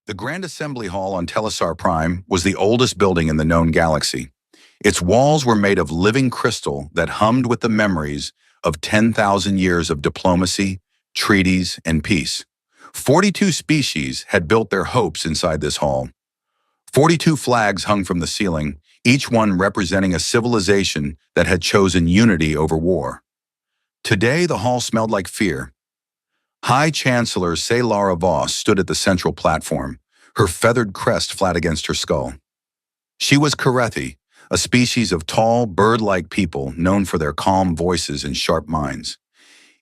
The Grand Assembly Hall on Telesar Prime was the oldest building in the known galaxy. Its walls were made of living crystal that hummed with the memories of 10,000 years of diplomacy, treaties, and peace. 42 species had built their hopes inside this hall. 42 flags hung from the ceiling, each one representing a civilization that had chosen unity over war. Today, the hall smelled like fear. High Chancellor Lara Voss stood at the central platform, her feathered crest flat against her skull. She was Karethi, a species of tall, bird-like people known for their calm voices and sharp minds.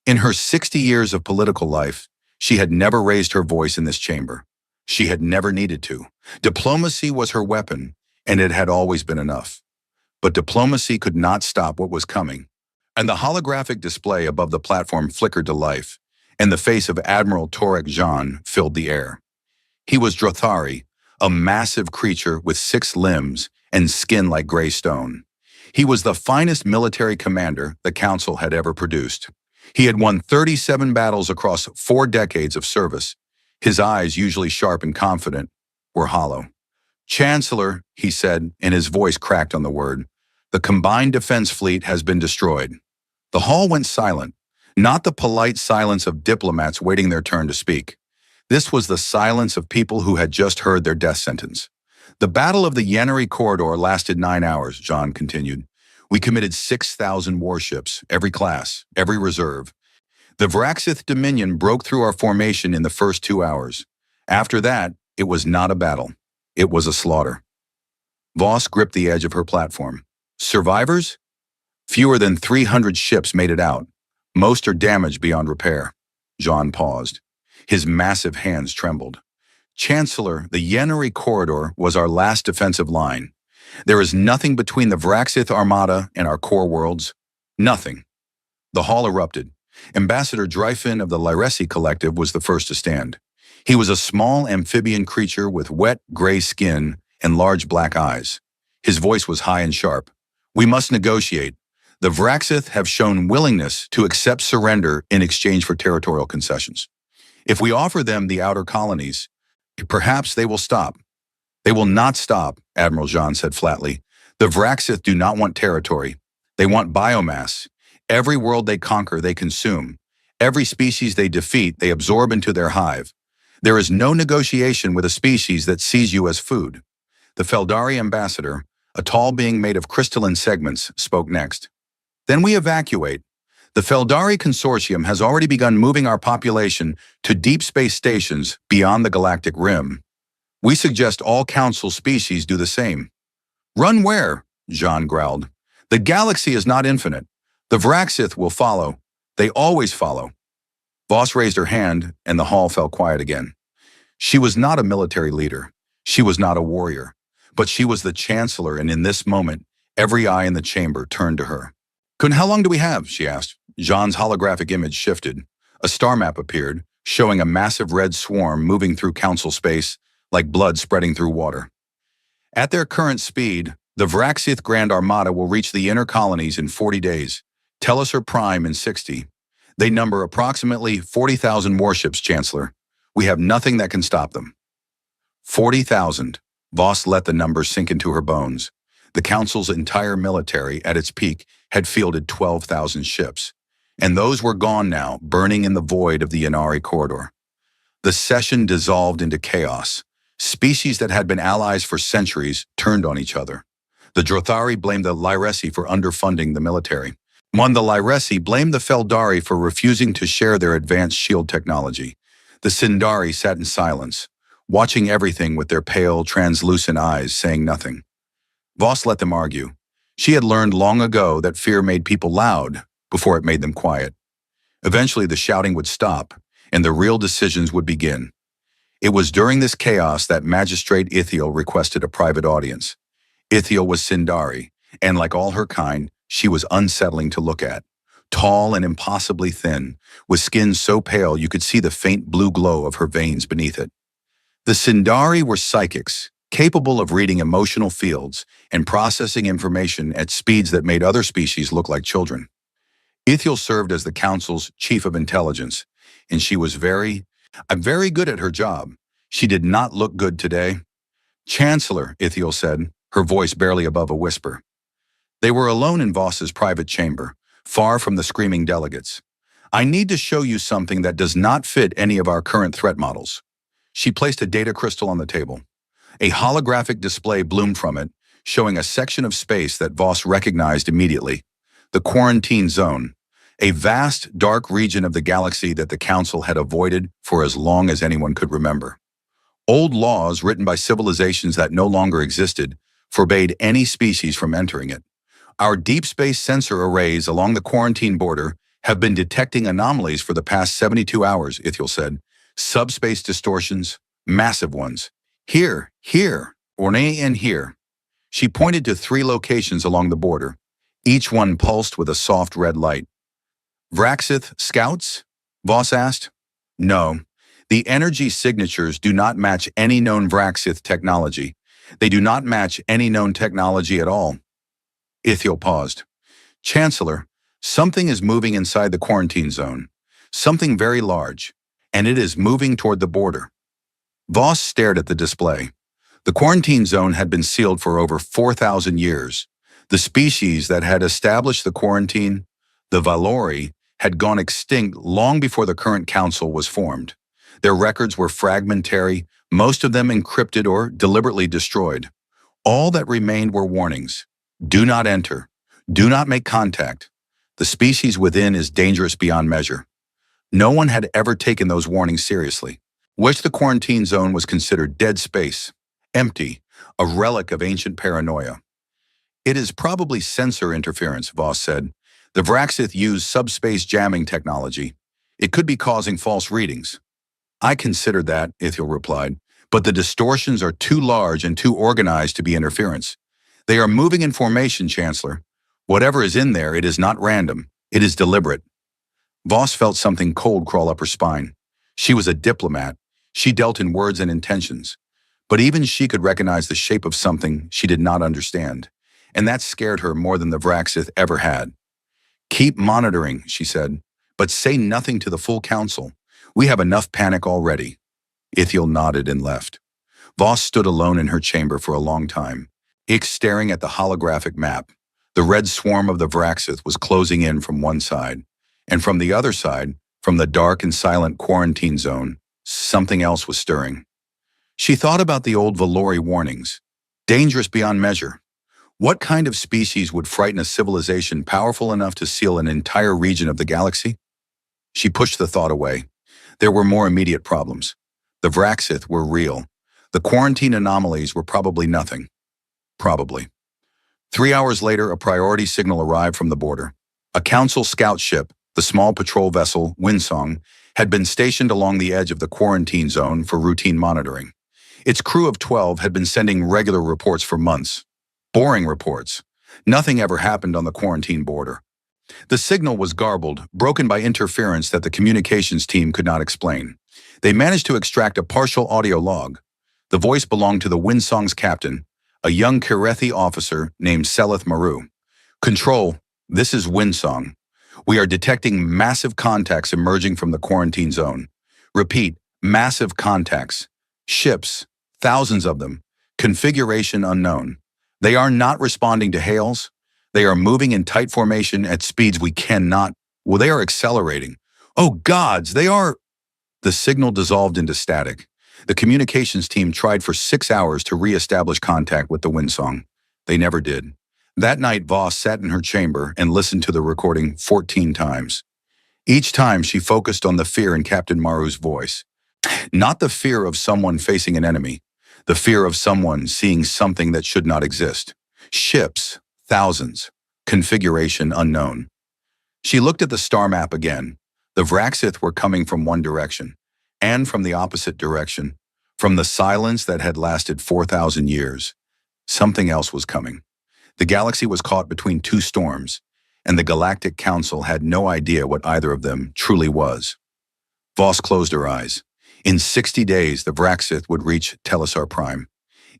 In her 60 years of political life, she had never raised her voice in this chamber. She had never needed to. Diplomacy was her weapon, and it had always been enough. But diplomacy could not stop what was coming. And the holographic display above the platform flickered to life, and the face of Admiral Torek Jean filled the air. He was Drothari, a massive creature with 6 limbs and skin like gray stone. He was the finest military commander the Council had ever produced. He had won 37 battles across 4 decades of service. His eyes, usually sharp and confident, were hollow. "Chancellor," he said, and his voice cracked on the word, "the combined defense fleet has been destroyed." The hall went silent, not the polite silence of diplomats waiting their turn to speak. This was the silence of people who had just heard their death sentence. "The Battle of the Yanari Corridor lasted 9 hours, John continued. "We committed 6,000 warships, every class, every reserve. The Vraxith Dominion broke through our formation in the first 2 hours. After that, it was not a battle. It was a slaughter." Voss gripped the edge of her platform. "Survivors? Fewer than 300 ships made it out. Most are damaged beyond repair." John paused. His massive hands trembled. "Chancellor, the Yanari Corridor was our last defensive line. There is nothing between the Vraxith Armada and our core worlds. Nothing." The hall erupted. Ambassador Dryfin of the Lyresi Collective was the first to stand. He was a small amphibian creature with wet, gray skin and large black eyes. His voice was high and sharp. "We must negotiate. The Vraxith have shown willingness to accept surrender in exchange for territorial concessions. If we offer them the outer colonies, perhaps they will stop." "They will not stop," Admiral Jean said flatly. "The Vraxith do not want territory. They want biomass. Every world they conquer, they consume. Every species they defeat, they absorb into their hive. There is no negotiation with a species that sees you as food." The Feldari ambassador, a tall being made of crystalline segments, spoke next. "Then we evacuate. The Feldari Consortium has already begun moving our population to deep space stations beyond the galactic rim. We suggest all Council species do the same." "Run where?" Jean growled. "The galaxy is not infinite. The Vraxith will follow. They always follow." Voss raised her hand, and the hall fell quiet again. She was not a military leader. She was not a warrior. But she was the Chancellor, and in this moment, every eye in the chamber turned to her. "How long do we have?" she asked. Jean's holographic image shifted. A star map appeared, showing a massive red swarm moving through Council space, like blood spreading through water. "At their current speed, the Vraxith Grand Armada will reach the inner colonies in 40 days. Telesar Prime in 60. They number approximately 40,000 warships, Chancellor. We have nothing that can stop them." 40,000. Voss let the number sink into her bones. The Council's entire military, at its peak, had fielded 12,000 ships. And those were gone now, burning in the void of the Yanari Corridor. The session dissolved into chaos. Species that had been allies for centuries turned on each other. The Drothari blamed the Lyresi for underfunding the military. The Lyresi blamed the Feldari for refusing to share their advanced shield technology. The Sindari sat in silence, watching everything with their pale, translucent eyes, saying nothing. Voss let them argue. She had learned long ago that fear made people loud before it made them quiet. Eventually, the shouting would stop, and the real decisions would begin. It was during this chaos that Magistrate Ithiel requested a private audience. Ithiel was Sindari, and like all her kind, she was unsettling to look at. Tall and impossibly thin, with skin so pale you could see the faint blue glow of her veins beneath it. The Sindari were psychics, capable of reading emotional fields and processing information at speeds that made other species look like children. Ithiel served as the Council's chief of intelligence, and she was very good at her job. She did not look good today. Chancellor, Ithiel said, her voice barely above a whisper. They were alone in Voss's private chamber, far from the screaming delegates. I need to show you something that does not fit any of our current threat models. She placed a data crystal on the table. A holographic display bloomed from it, showing a section of space that Voss recognized immediately. The quarantine zone, a vast, dark region of the galaxy that the Council had avoided for as long as anyone could remember. Old laws written by civilizations that no longer existed forbade any species from entering it. Our deep space sensor arrays along the quarantine border have been detecting anomalies for the past 72 hours, Ithiel said. Subspace distortions, massive ones. Here, Ornay and here. She pointed to 3 locations along the border, each one pulsed with a soft red light. Vraxith scouts? Voss asked. No. The energy signatures do not match any known Vraxith technology. They do not match any known technology at all. Ithiel paused. Chancellor, something is moving inside the quarantine zone. Something very large. And it is moving toward the border. Voss stared at the display. The quarantine zone had been sealed for over 4,000 years. The species that had established the quarantine, the Valori, had gone extinct long before the current council was formed. Their records were fragmentary, most of them encrypted or deliberately destroyed. All that remained were warnings. Do not enter. Do not make contact. The species within is dangerous beyond measure. No one had ever taken those warnings seriously. Which the quarantine zone was considered dead space, empty, a relic of ancient paranoia. It is probably sensor interference, Voss said. The Vraxith use subspace jamming technology. It could be causing false readings. I considered that, Ithiel replied, but the distortions are too large and too organized to be interference. They are moving in formation, Chancellor. Whatever is in there, it is not random. It is deliberate. Voss felt something cold crawl up her spine. She was a diplomat. She dealt in words and intentions. But even she could recognize the shape of something she did not understand. And that scared her more than the Vraxith ever had. Keep monitoring, she said, but say nothing to the full council. We have enough panic already. Ithiel nodded and left. Voss stood alone in her chamber for a long time, staring at the holographic map. The red swarm of the Vraxith was closing in from one side, and from the other side, from the dark and silent quarantine zone, something else was stirring. She thought about the old Valori warnings. Dangerous beyond measure. What kind of species would frighten a civilization powerful enough to seal an entire region of the galaxy? She pushed the thought away. There were more immediate problems. The Vraxith were real. The quarantine anomalies were probably nothing. Probably. 3 hours later, a priority signal arrived from the border. A council scout ship, the small patrol vessel, Windsong, had been stationed along the edge of the quarantine zone for routine monitoring. Its crew of 12 had been sending regular reports for months. Boring reports. Nothing ever happened on the quarantine border. The signal was garbled, broken by interference that the communications team could not explain. They managed to extract a partial audio log. The voice belonged to the Windsong's captain, a young Kirethi officer named Seleth Maru. Control, this is Windsong. We are detecting massive contacts emerging from the quarantine zone. Repeat, massive contacts. Ships, thousands of them. Configuration unknown. They are not responding to hails. They are moving in tight formation at speeds we cannot. Well, they are accelerating. Oh gods, they are. The signal dissolved into static. The communications team tried for 6 hours to re-establish contact with the Windsong. They never did. That night, Voss sat in her chamber and listened to the recording 14 times. Each time, she focused on the fear in Captain Maru's voice. Not the fear of someone facing an enemy. The fear of someone seeing something that should not exist. Ships, thousands. Configuration unknown. She looked at the star map again. The Vraxith were coming from one direction, and from the opposite direction, from the silence that had lasted 4,000 years. Something else was coming. The galaxy was caught between 2 storms, and the Galactic Council had no idea what either of them truly was. Voss closed her eyes. In 60 days, the Vraxith would reach Telesar Prime.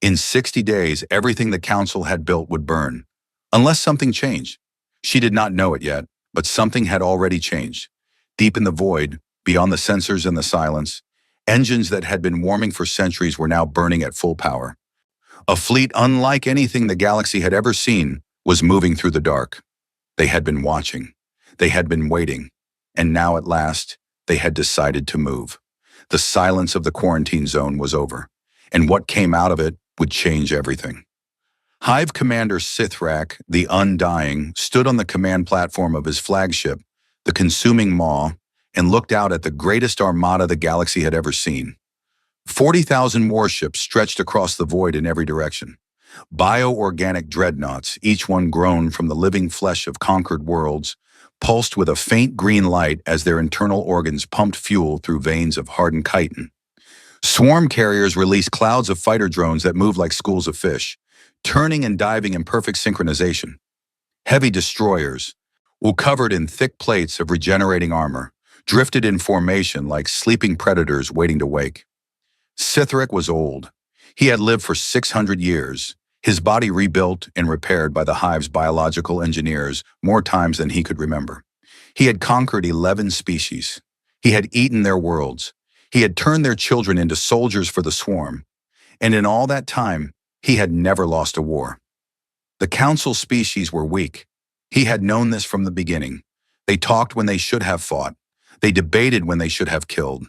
In 60 days, everything the Council had built would burn. Unless something changed. She did not know it yet, but something had already changed. Deep in the void, beyond the sensors and the silence, Engines that had been warming for centuries were now burning at full power. A fleet unlike anything the galaxy had ever seen was moving through the dark. They had been watching. They had been waiting. And now at last, they had decided to move. The silence of the quarantine zone was over, and what came out of it would change everything. Hive Commander Sithrak, the Undying, stood on the command platform of his flagship, the Consuming Maw, and looked out at the greatest armada the galaxy had ever seen. 40,000 warships stretched across the void in every direction. Bioorganic dreadnoughts, each one grown from the living flesh of conquered worlds, pulsed with a faint green light as their internal organs pumped fuel through veins of hardened chitin. Swarm carriers released clouds of fighter drones that moved like schools of fish, turning and diving in perfect synchronization. Heavy destroyers, covered in thick plates of regenerating armor, drifted in formation like sleeping predators waiting to wake. Sithrak was old. He had lived for 600 years, his body rebuilt and repaired by the Hive's biological engineers more times than he could remember. He had conquered 11 species. He had eaten their worlds. He had turned their children into soldiers for the swarm. And in all that time, he had never lost a war. The council species were weak. He had known this from the beginning. They talked when they should have fought. They debated when they should have killed.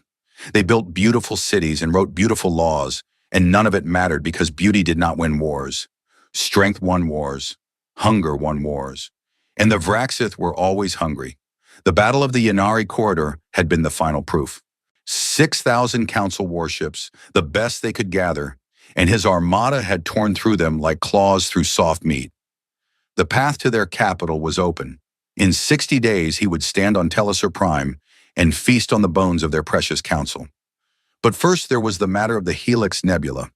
They built beautiful cities and wrote beautiful laws, and none of it mattered because beauty did not win wars. Strength won wars. Hunger won wars. And the Vraxith were always hungry. The Battle of the Yanari Corridor had been the final proof. 6,000 council warships, the best they could gather, and his armada had torn through them like claws through soft meat. The path to their capital was open. In 60 days, he would stand on Telesur Prime and feast on the bones of their precious council. But first, there was the matter of the Helix Nebula.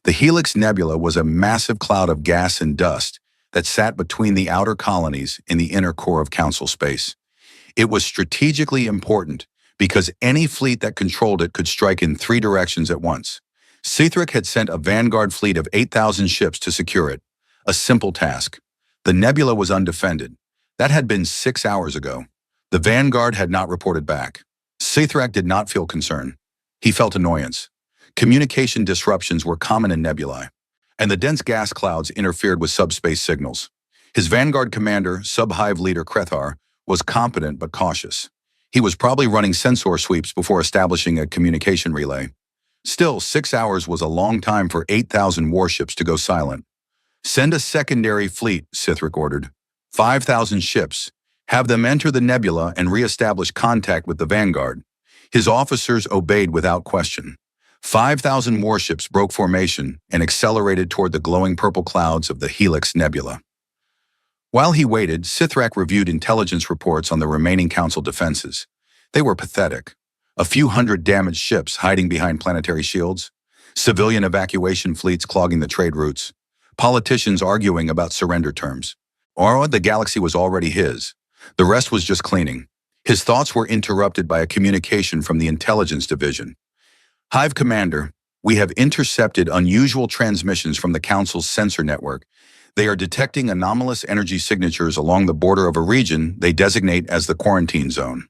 The Helix Nebula was a massive cloud of gas and dust that sat between the outer colonies in the inner core of council space. It was strategically important because any fleet that controlled it could strike in 3 directions at once. Sithrak had sent a vanguard fleet of 8,000 ships to secure it. A simple task. The nebula was undefended. That had been 6 hours ago. The vanguard had not reported back. Sithrak did not feel concern. He felt annoyance. Communication disruptions were common in nebulae, and the dense gas clouds interfered with subspace signals. His vanguard commander, sub-hive leader Krethar, was competent but cautious. He was probably running sensor sweeps before establishing a communication relay. Still, 6 hours was a long time for 8,000 warships to go silent. Send a secondary fleet, Sithrak ordered. 5,000 ships. Have them enter the nebula and re-establish contact with the vanguard. His officers obeyed without question. 5,000 warships broke formation and accelerated toward the glowing purple clouds of the Helix Nebula. While he waited, Sithrak reviewed intelligence reports on the remaining council defenses. They were pathetic. A few hundred damaged ships hiding behind planetary shields, civilian evacuation fleets clogging the trade routes, politicians arguing about surrender terms. The galaxy was already his. The rest was just cleaning. His thoughts were interrupted by a communication from the intelligence division. Hive Commander, we have intercepted unusual transmissions from the Council's sensor network. They are detecting anomalous energy signatures along the border of a region they designate as the Quarantine Zone.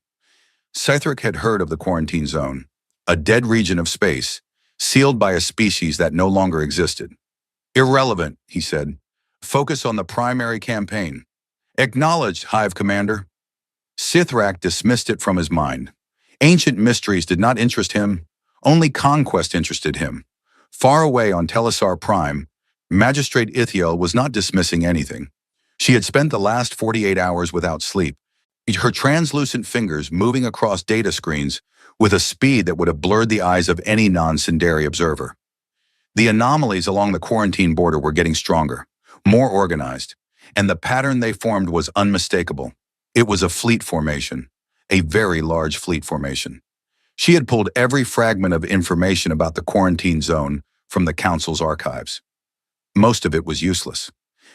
Sithrak had heard of the Quarantine Zone, a dead region of space, sealed by a species that no longer existed. Irrelevant, he said. Focus on the primary campaign. Acknowledged, Hive Commander. Sithrak dismissed it from his mind. Ancient mysteries did not interest him. Only conquest interested him. Far away on Telesur Prime, Magistrate Ithiel was not dismissing anything. She had spent the last 48 hours without sleep, her translucent fingers moving across data screens with a speed that would have blurred the eyes of any non-Sindari observer. The anomalies along the quarantine border were getting stronger, more organized, and the pattern they formed was unmistakable. It was a fleet formation, a very large fleet formation. She had pulled every fragment of information about the quarantine zone from the Council's archives. Most of it was useless.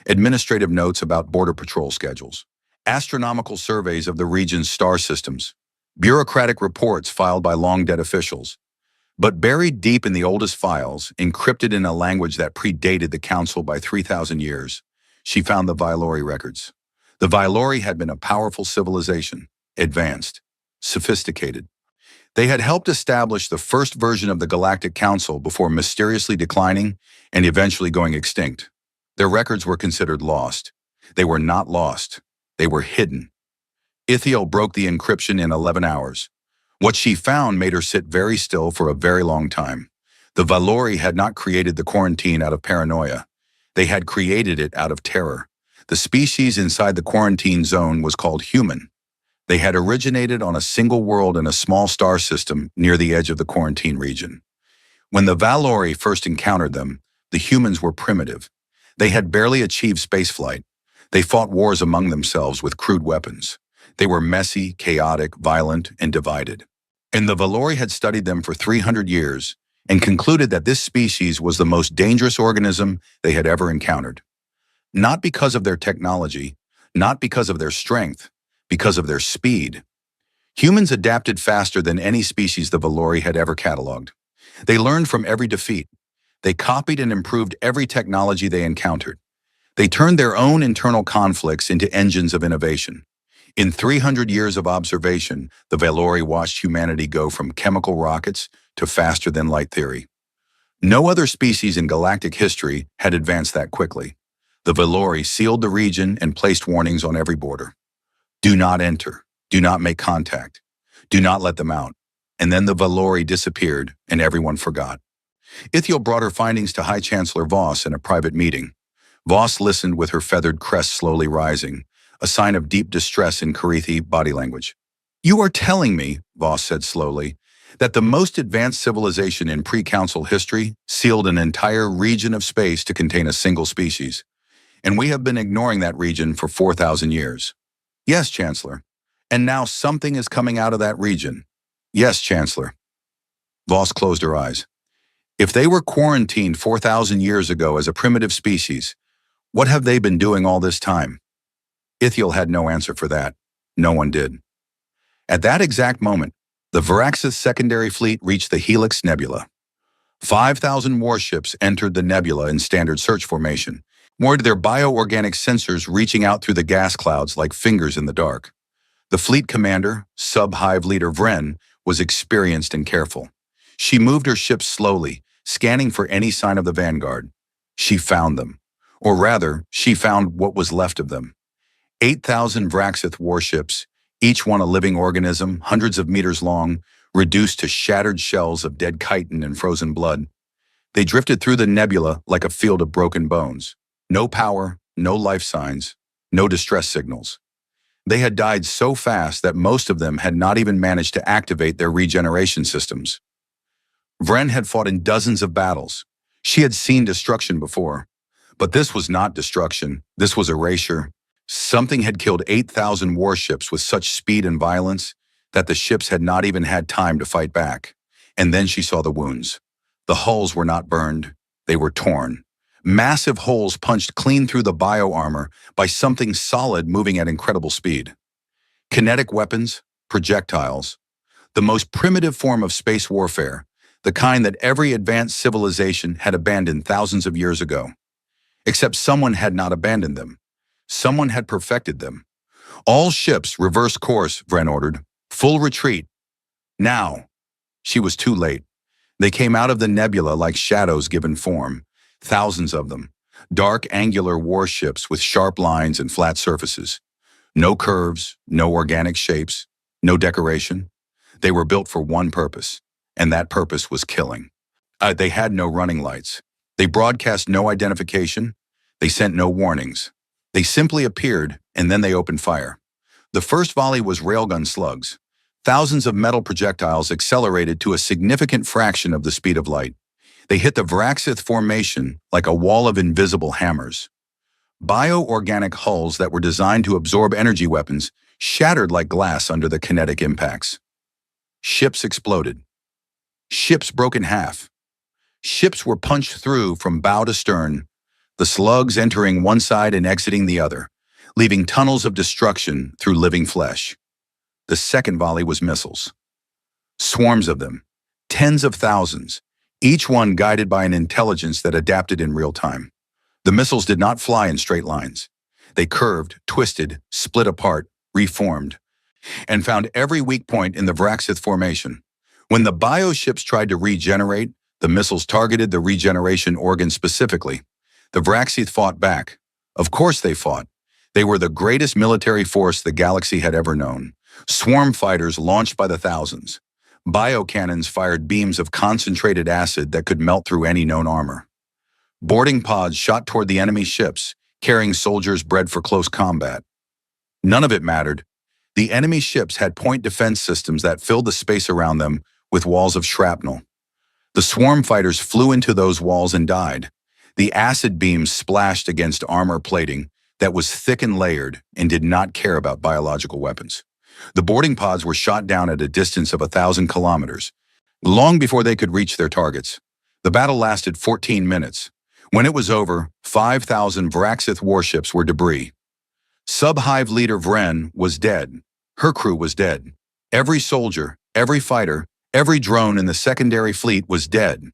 Administrative notes about border patrol schedules, astronomical surveys of the region's star systems, bureaucratic reports filed by long-dead officials. But buried deep in the oldest files, encrypted in a language that predated the Council by 3,000 years, she found the Vylori records. The Vylori had been a powerful civilization, advanced, sophisticated. They had helped establish the first version of the Galactic Council before mysteriously declining and eventually going extinct. Their records were considered lost. They were not lost. They were hidden. Ithiel broke the encryption in 11 hours. What she found made her sit very still for a very long time. The Valori had not created the quarantine out of paranoia. They had created it out of terror. The species inside the quarantine zone was called human. They had originated on a single world in a small star system near the edge of the quarantine region. When the Valori first encountered them, the humans were primitive. They had barely achieved spaceflight. They fought wars among themselves with crude weapons. They were messy, chaotic, violent, and divided. And the Valori had studied them for 300 years and concluded that this species was the most dangerous organism they had ever encountered. Not because of their technology, not because of their strength, because of their speed. Humans adapted faster than any species the Valori had ever cataloged. They learned from every defeat. They copied and improved every technology they encountered. They turned their own internal conflicts into engines of innovation. In 300 years of observation, the Valori watched humanity go from chemical rockets to faster-than-light theory. No other species in galactic history had advanced that quickly. The Valori sealed the region and placed warnings on every border. Do not enter. Do not make contact. Do not let them out. And then the Valori disappeared and everyone forgot. Ithiel brought her findings to High Chancellor Voss in a private meeting. Voss listened with her feathered crest slowly rising, a sign of deep distress in Karithi body language. You are telling me, Voss said slowly, that the most advanced civilization in pre-council history sealed an entire region of space to contain a single species, and we have been ignoring that region for 4,000 years. Yes, Chancellor. And now something is coming out of that region. Yes, Chancellor. Voss closed her eyes. If they were quarantined 4,000 years ago as a primitive species, what have they been doing all this time? Ithiel had no answer for that. No one did. At that exact moment, the Varaxis secondary fleet reached the Helix Nebula. 5,000 warships entered the nebula in standard search formation, moored their bioorganic sensors reaching out through the gas clouds like fingers in the dark. The fleet commander, sub-hive leader Vren, was experienced and careful. She moved her ships slowly, scanning for any sign of the vanguard. She found them. Or rather, she found what was left of them. 8,000 Vraxith warships, each one a living organism, hundreds of meters long, reduced to shattered shells of dead chitin and frozen blood. They drifted through the nebula like a field of broken bones. No power, no life signs, no distress signals. They had died so fast that most of them had not even managed to activate their regeneration systems. Vren had fought in dozens of battles. She had seen destruction before. But this was not destruction. This was erasure. Something had killed 8,000 warships with such speed and violence that the ships had not even had time to fight back. And then she saw the wounds. The hulls were not burned. They were torn. Massive holes punched clean through the bio-armor by something solid moving at incredible speed. Kinetic weapons, projectiles, the most primitive form of space warfare, the kind that every advanced civilization had abandoned thousands of years ago. Except someone had not abandoned them. Someone had perfected them. All ships reverse course, Vren ordered. Full retreat. Now. She was too late. They came out of the nebula like shadows given form. Thousands of them. Dark, angular warships with sharp lines and flat surfaces. No curves, no organic shapes, no decoration. They were built for one purpose, and that purpose was killing. They had no running lights. They broadcast no identification. They sent no warnings. They simply appeared, and then they opened fire. The first volley was railgun slugs. Thousands of metal projectiles accelerated to a significant fraction of the speed of light. They hit the Varaxith formation like a wall of invisible hammers. Bioorganic hulls that were designed to absorb energy weapons shattered like glass under the kinetic impacts. Ships exploded. Ships broke in half. Ships were punched through from bow to stern, the slugs entering one side and exiting the other, leaving tunnels of destruction through living flesh. The second volley was missiles. Swarms of them, tens of thousands, each one guided by an intelligence that adapted in real time. The missiles did not fly in straight lines. They curved, twisted, split apart, reformed, and found every weak point in the Vraxith formation. When the bioships tried to regenerate, the missiles targeted the regeneration organ specifically. The Vraxith fought back. Of course they fought. They were the greatest military force the galaxy had ever known. Swarm fighters launched by the thousands. Biocannons fired beams of concentrated acid that could melt through any known armor. Boarding pods shot toward the enemy ships, carrying soldiers bred for close combat. None of it mattered. The enemy ships had point defense systems that filled the space around them with walls of shrapnel. The swarm fighters flew into those walls and died. The acid beams splashed against armor plating that was thick and layered and did not care about biological weapons. The boarding pods were shot down at a distance of 1,000 kilometers, long before they could reach their targets. The battle lasted 14 minutes. When it was over, 5,000 Vraxith warships were debris. Sub-Hive leader Vren was dead. Her crew was dead. Every soldier, every fighter, every drone in the secondary fleet was dead.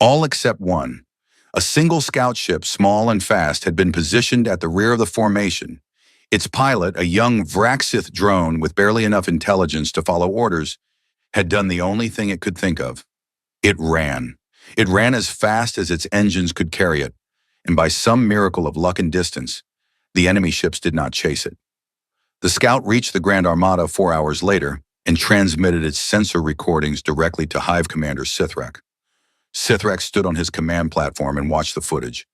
All except one. A single scout ship, small and fast, had been positioned at the rear of the formation. Its pilot, a young Vraxith drone with barely enough intelligence to follow orders, had done the only thing it could think of. It ran. It ran as fast as its engines could carry it, and by some miracle of luck and distance, the enemy ships did not chase it. The scout reached the Grand Armada 4 hours later and transmitted its sensor recordings directly to Hive Commander Sithrak. Sithrak stood on his command platform and watched the footage.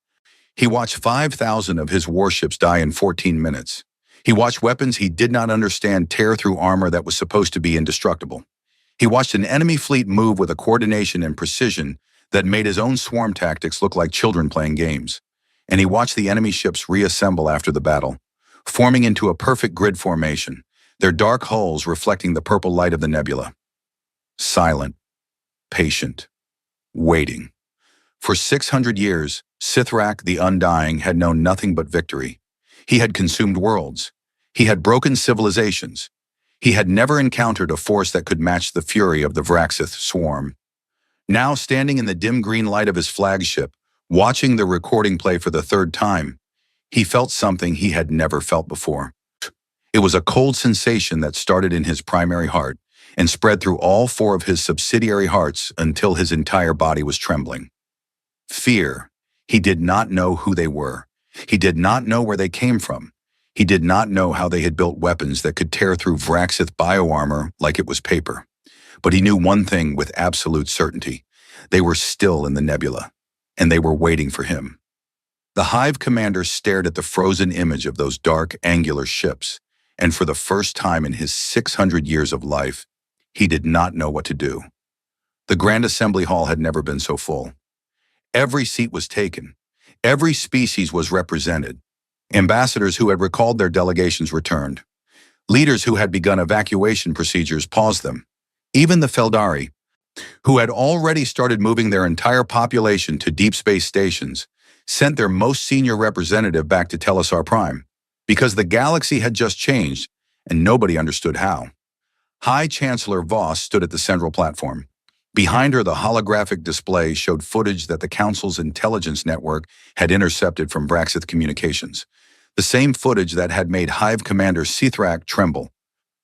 He watched 5,000 of his warships die in 14 minutes. He watched weapons he did not understand tear through armor that was supposed to be indestructible. He watched an enemy fleet move with a coordination and precision that made his own swarm tactics look like children playing games. And he watched the enemy ships reassemble after the battle, forming into a perfect grid formation, their dark hulls reflecting the purple light of the nebula. Silent, patient, waiting. For 600 years, Sithrak the Undying had known nothing but victory. He had consumed worlds. He had broken civilizations. He had never encountered a force that could match the fury of the Vraxith swarm. Now, standing in the dim green light of his flagship, watching the recording play for the third time, he felt something he had never felt before. It was a cold sensation that started in his primary heart and spread through all 4 of his subsidiary hearts until his entire body was trembling. Fear. He did not know who they were. He did not know where they came from. He did not know how they had built weapons that could tear through Vraxith bioarmor like it was paper. But he knew one thing with absolute certainty. They were still in the nebula, and they were waiting for him. The Hive commander stared at the frozen image of those dark, angular ships, and for the first time in his 600 years of life, he did not know what to do. The Grand Assembly Hall had never been so full. Every seat was taken. Every species was represented. Ambassadors who had recalled their delegations returned. Leaders who had begun evacuation procedures paused them. Even the Feldari, who had already started moving their entire population to deep space stations, sent their most senior representative back to Telesar Prime, because the galaxy had just changed and nobody understood how. High Chancellor Voss stood at the central platform. Behind her, the holographic display showed footage that the Council's intelligence network had intercepted from Vraxith communications. The same footage that had made Hive Commander Sithrak tremble.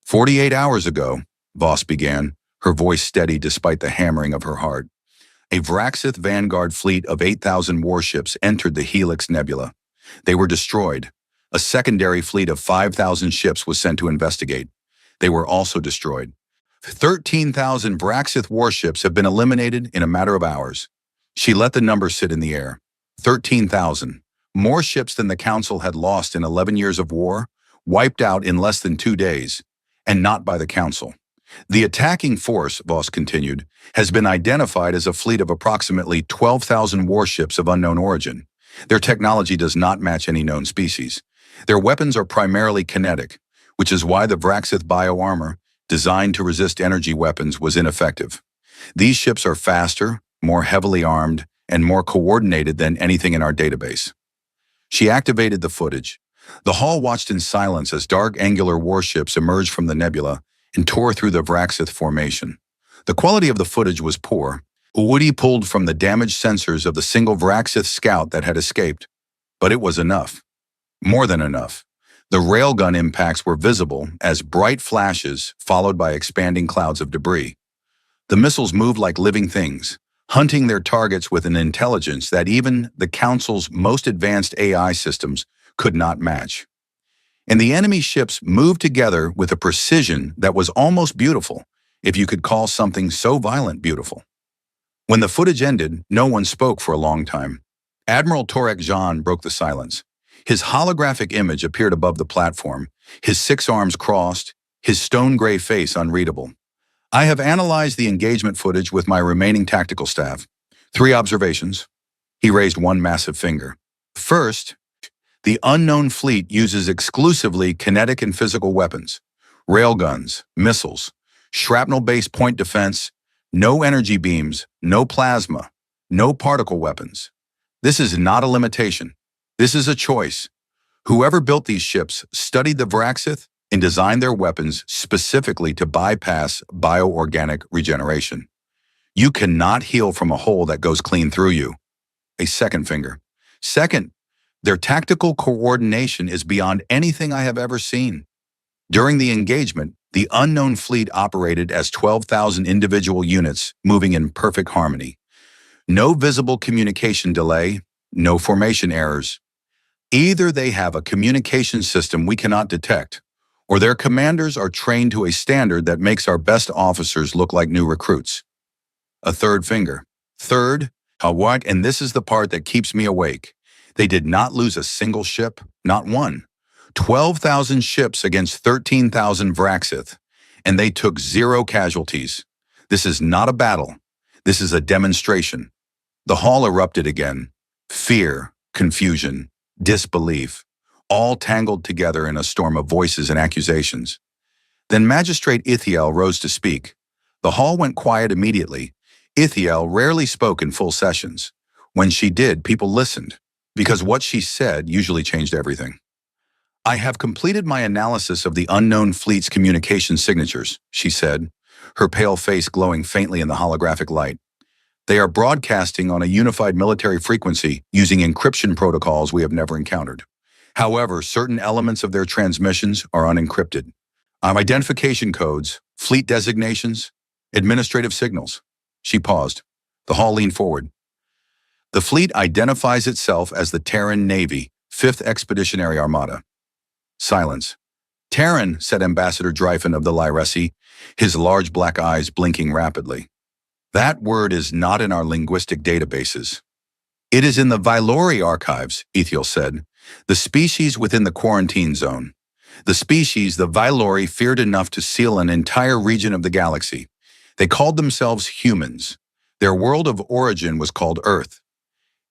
48 hours ago, Voss began, her voice steady despite the hammering of her heart. A Vraxith vanguard fleet of 8,000 warships entered the Helix Nebula. They were destroyed. A secondary fleet of 5,000 ships was sent to investigate. They were also destroyed. 13,000 Vraxith warships have been eliminated in a matter of hours. She let the number sit in the air. 13,000. More ships than the Council had lost in 11 years of war, wiped out in less than 2 days, and not by the Council. The attacking force, Voss continued, has been identified as a fleet of approximately 12,000 warships of unknown origin. Their technology does not match any known species. Their weapons are primarily kinetic, which is why the Vraxith bioarmor, designed to resist energy weapons, was ineffective. These ships are faster, more heavily armed, and more coordinated than anything in our database. She activated the footage. The hall watched in silence as dark angular warships emerged from the nebula and tore through the Vraxith formation. The quality of the footage was poor. Woody pulled from the damaged sensors of the single Vraxith scout that had escaped. But it was enough. More than enough. The railgun impacts were visible as bright flashes followed by expanding clouds of debris. The missiles moved like living things, hunting their targets with an intelligence that even the Council's most advanced AI systems could not match. And the enemy ships moved together with a precision that was almost beautiful, if you could call something so violent beautiful. When the footage ended, no one spoke for a long time. Admiral Torek Jean broke the silence. His holographic image appeared above the platform, his 6 arms crossed, his stone-gray face unreadable. I have analyzed the engagement footage with my remaining tactical staff. 3 observations. He raised one massive finger. First, the unknown fleet uses exclusively kinetic and physical weapons. Railguns, missiles, shrapnel-based point defense, no energy beams, no plasma, no particle weapons. This is not a limitation. This is a choice. Whoever built these ships studied the Vraxith and designed their weapons specifically to bypass bioorganic regeneration. You cannot heal from a hole that goes clean through you. A second finger. Second, their tactical coordination is beyond anything I have ever seen. During the engagement, the unknown fleet operated as 12,000 individual units moving in perfect harmony. No visible communication delay, no formation errors. Either they have a communication system we cannot detect, or their commanders are trained to a standard that makes our best officers look like new recruits. A third finger. Third, and this is the part that keeps me awake. They did not lose a single ship, not one. 12,000 ships against 13,000 Vraxith, and they took 0 casualties. This is not a battle. This is a demonstration. The hall erupted again. Fear, confusion, disbelief, all tangled together in a storm of voices and accusations. Then Magistrate Ithiel rose to speak. The hall went quiet immediately. Ithiel rarely spoke in full sessions. When she did, people listened, because what she said usually changed everything. I have completed my analysis of the unknown fleet's communication signatures, she said, her pale face glowing faintly in the holographic light. They are broadcasting on a unified military frequency using encryption protocols we have never encountered. However, certain elements of their transmissions are unencrypted. Identification codes, fleet designations, administrative signals. She paused. The hall leaned forward. The fleet identifies itself as the Terran Navy, 5th Expeditionary Armada. Silence. Terran, said Ambassador Dryphon of the Lyresi, his large black eyes blinking rapidly. That word is not in our linguistic databases. It is in the Vylori archives, Ithiel said, the species within the quarantine zone. The species the Vylori feared enough to seal an entire region of the galaxy. They called themselves humans. Their world of origin was called Earth.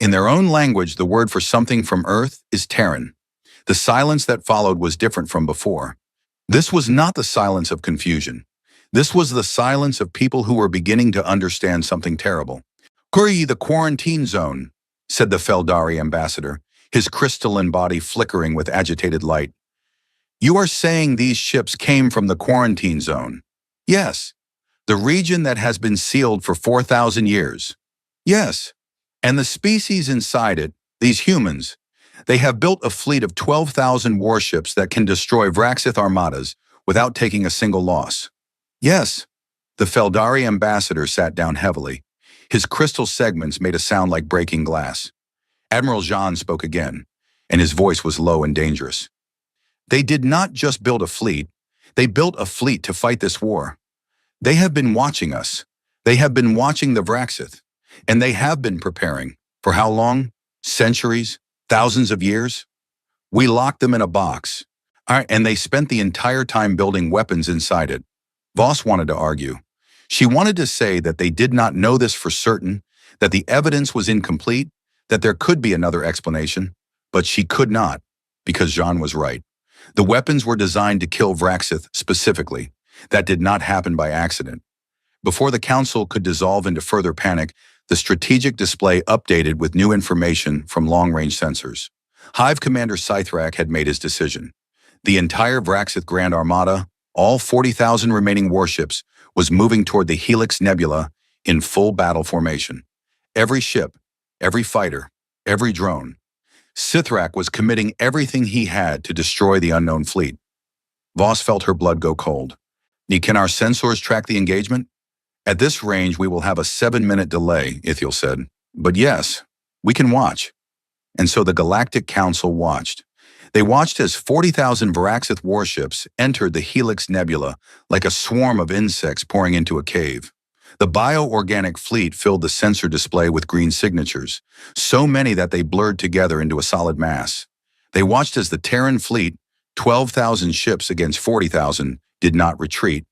In their own language, the word for something from Earth is Terran. The silence that followed was different from before. This was not the silence of confusion. This was the silence of people who were beginning to understand something terrible. "Kuri, the quarantine zone," said the Feldari ambassador, his crystalline body flickering with agitated light. "You are saying these ships came from the quarantine zone?" "Yes." "The region that has been sealed for 4,000 years?" "Yes." "And the species inside it, these humans, they have built a fleet of 12,000 warships that can destroy Vraxith armadas without taking a single loss?" "Yes." The Feldari ambassador sat down heavily. His crystal segments made a sound like breaking glass. Admiral Jean spoke again, and his voice was low and dangerous. "They did not just build a fleet. They built a fleet to fight this war. They have been watching us. They have been watching the Vraxith. And they have been preparing. For how long? Centuries? Thousands of years? We locked them in a box. And they spent the entire time building weapons inside it." Voss wanted to argue. She wanted to say that they did not know this for certain, that the evidence was incomplete, that there could be another explanation, but she could not, because Jean was right. The weapons were designed to kill Vraxith specifically. That did not happen by accident. Before the Council could dissolve into further panic, the strategic display updated with new information from long-range sensors. Hive Commander Scythrak had made his decision. The entire Vraxith Grand Armada, all 40,000 remaining warships, was moving toward the Helix Nebula in full battle formation. Every ship, every fighter, every drone. Scythrak was committing everything he had to destroy the unknown fleet. Voss felt her blood go cold. "Can our sensors track the engagement?" At this range, we will have a 7-minute delay, Ithiel said. But yes, we can watch. And so the Galactic Council watched. They watched as 40,000 Varaxith warships entered the Helix Nebula like a swarm of insects pouring into a cave. The bioorganic fleet filled the sensor display with green signatures, so many that they blurred together into a solid mass. They watched as the Terran fleet, 12,000 ships against 40,000, did not retreat,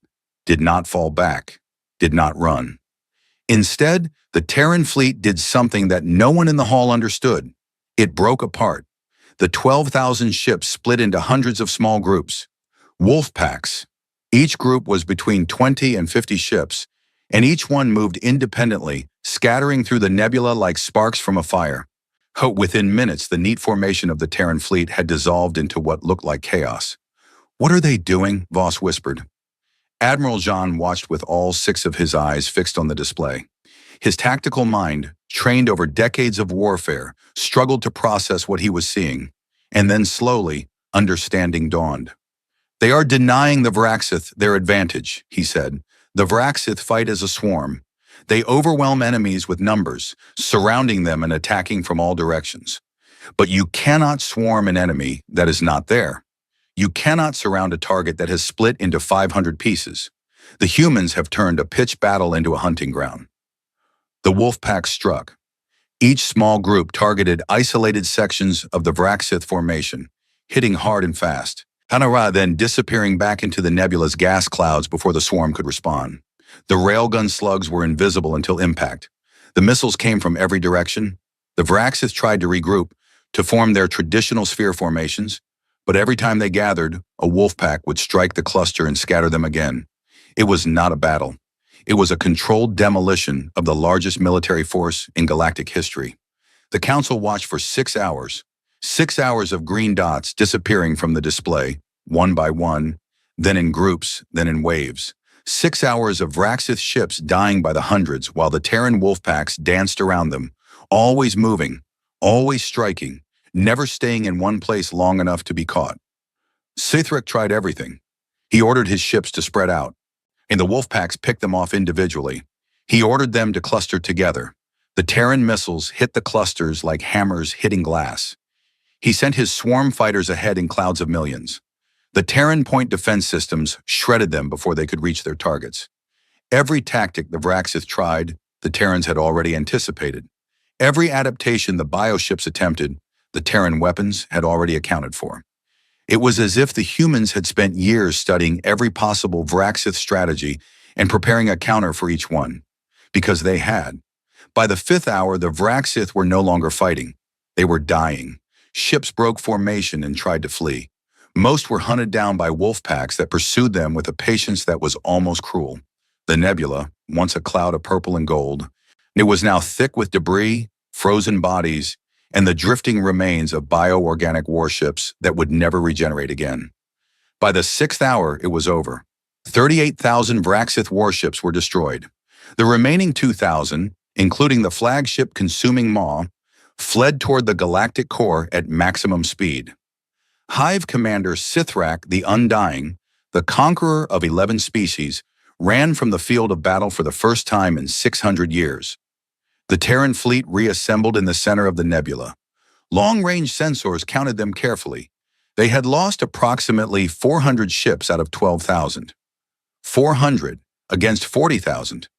did not fall back, did not run. Instead, the Terran fleet did something that no one in the hall understood. It broke apart. The 12,000 ships split into hundreds of small groups, wolf packs. Each group was between 20 and 50 ships, and each one moved independently, scattering through the nebula like sparks from a fire. Within minutes, the neat formation of the Terran fleet had dissolved into what looked like chaos. "What are they doing?" Voss whispered. Admiral Jean watched with all 6 of his eyes fixed on the display. His tactical mind, trained over decades of warfare, struggled to process what he was seeing, and then slowly, understanding dawned. "They are denying the Varaxith their advantage," he said. "The Varaxith fight as a swarm. They overwhelm enemies with numbers, surrounding them and attacking from all directions. But you cannot swarm an enemy that is not there. You cannot surround a target that has split into 500 pieces. The humans have turned a pitched battle into a hunting ground." The wolf pack struck. Each small group targeted isolated sections of the Varaxith formation, hitting hard and fast. Hanara then disappearing back into the nebula's gas clouds before the swarm could respond. The railgun slugs were invisible until impact. The missiles came from every direction. The Varaxith tried to regroup, to form their traditional sphere formations, but every time they gathered, a wolf pack would strike the cluster and scatter them again. It was not a battle. It was a controlled demolition of the largest military force in galactic history. The Council watched for 6 hours. 6 hours of green dots disappearing from the display, one by one, then in groups, then in waves. 6 hours of Varaxith ships dying by the hundreds while the Terran wolf packs danced around them, always moving, always striking, never staying in one place long enough to be caught. Sithric tried everything. He ordered his ships to spread out, and the wolf packs picked them off individually. He ordered them to cluster together. The Terran missiles hit the clusters like hammers hitting glass. He sent his swarm fighters ahead in clouds of millions. The Terran point defense systems shredded them before they could reach their targets. Every tactic the Varaxith tried, the Terrans had already anticipated. Every adaptation the bioships attempted, the Terran weapons had already accounted for. It was as if the humans had spent years studying every possible Varaxith strategy and preparing a counter for each one. Because they had. By the 5th hour, the Varaxith were no longer fighting. They were dying. Ships broke formation and tried to flee. Most were hunted down by wolf packs that pursued them with a patience that was almost cruel. The nebula, once a cloud of purple and gold, it was now thick with debris, frozen bodies, and the drifting remains of bioorganic warships that would never regenerate again. By the 6th hour, it was over. 38,000 Varaxith warships were destroyed. The remaining 2,000, including the flagship consuming Maw, fled toward the galactic core at maximum speed. Hive Commander Sithrak the Undying, the conqueror of 11 species, ran from the field of battle for the first time in 600 years. The Terran fleet reassembled in the center of the nebula. Long-range sensors counted them carefully. They had lost approximately 400 ships out of 12,000. 400 against 40,000.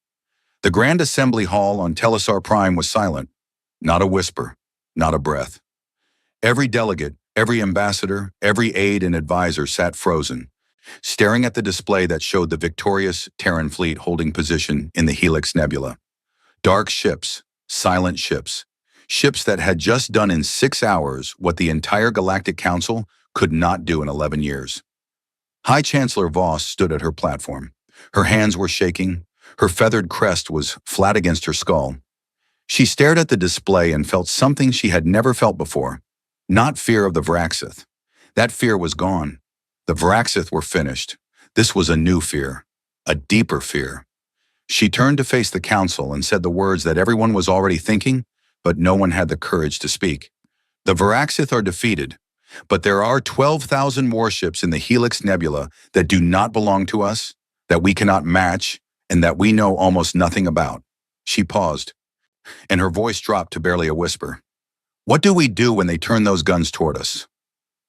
The Grand Assembly Hall on Telesar Prime was silent. Not a whisper, not a breath. Every delegate, every ambassador, every aide and advisor sat frozen, staring at the display that showed the victorious Terran fleet holding position in the Helix Nebula. Dark ships, silent ships, ships that had just done in 6 hours what the entire Galactic Council could not do in 11 years. High Chancellor Voss stood at her platform. Her hands were shaking. Her feathered crest was flat against her skull. She stared at the display and felt something she had never felt before. Not fear of the Varaxith. That fear was gone. The Varaxith were finished. This was a new fear, a deeper fear. She turned to face the council and said the words that everyone was already thinking, but no one had the courage to speak. The Varaxith are defeated, but there are 12,000 warships in the Helix Nebula that do not belong to us, that we cannot match, and that we know almost nothing about. She paused, and her voice dropped to barely a whisper. What do we do when they turn those guns toward us?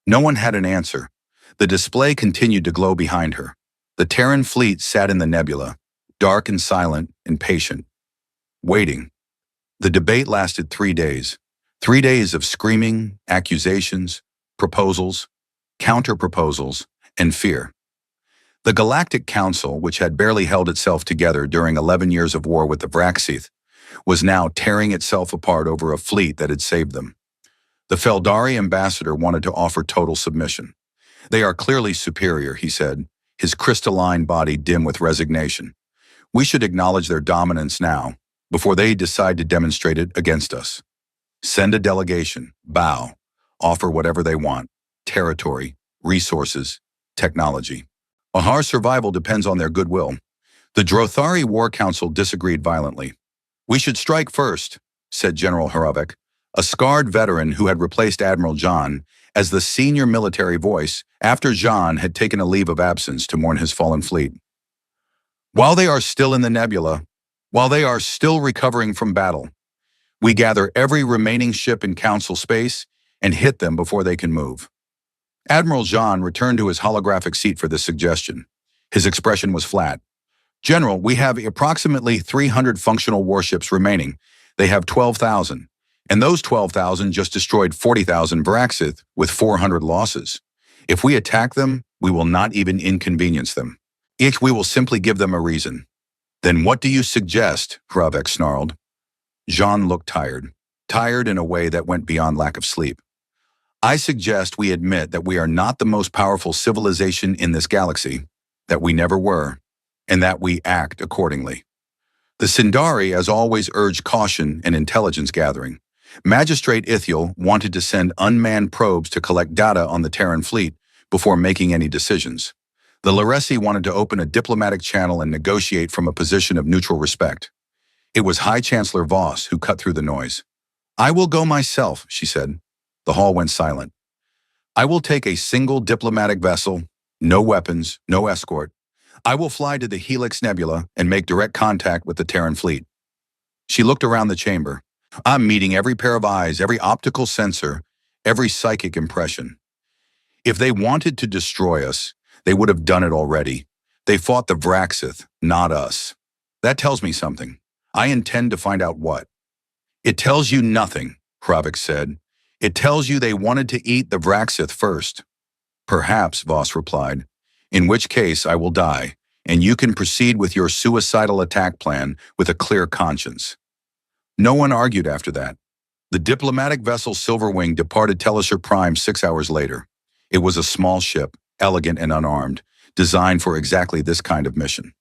No one had an answer. The display continued to glow behind her. The Terran fleet sat in the nebula, dark and silent and patient, waiting. The debate lasted 3 days. 3 days of screaming, accusations, proposals, counter-proposals, and fear. The Galactic Council, which had barely held itself together during 11 years of war with the Vraxith, was now tearing itself apart over a fleet that had saved them. The Feldari ambassador wanted to offer total submission. They are clearly superior, he said, his crystalline body dim with resignation. We should acknowledge their dominance now, before they decide to demonstrate it against us. Send a delegation, bow, offer whatever they want, territory, resources, technology. Our survival depends on their goodwill. The Drothari War Council disagreed violently. We should strike first, said General Harovec, a scarred veteran who had replaced Admiral John as the senior military voice after John had taken a leave of absence to mourn his fallen fleet. While they are still in the nebula, while they are still recovering from battle, we gather every remaining ship in Council space and hit them before they can move. Admiral John returned to his holographic seat for this suggestion. His expression was flat. General, we have approximately 300 functional warships remaining. They have 12,000. And those 12,000 just destroyed 40,000 Vraxith with 400 losses. If we attack them, we will not even inconvenience them. We will simply give them a reason. Then what do you suggest? Harovec snarled. Jean looked tired in a way that went beyond lack of sleep. I suggest we admit that we are not the most powerful civilization in this galaxy, that we never were, and that we act accordingly. The Sindari, as always, urged caution and intelligence gathering. Magistrate Ithiel wanted to send unmanned probes to collect data on the Terran fleet before making any decisions. The Laresi wanted to open a diplomatic channel and negotiate from a position of neutral respect. It was High Chancellor Voss who cut through the noise. I will go myself, she said. The hall went silent. I will take a single diplomatic vessel, no weapons, no escort. I will fly to the Helix Nebula and make direct contact with the Terran fleet. She looked around the chamber. I'm meeting every pair of eyes, every optical sensor, every psychic impression. If they wanted to destroy us, they would have done it already. They fought the Vraxith, not us. That tells me something. I intend to find out what. It tells you nothing, Harovec said. It tells you they wanted to eat the Vraxith first. Perhaps, Voss replied. In which case I will die, and you can proceed with your suicidal attack plan with a clear conscience. No one argued after that. The diplomatic vessel Silverwing departed Telesur Prime 6 hours later. It was a small ship, elegant and unarmed, designed for exactly this kind of mission.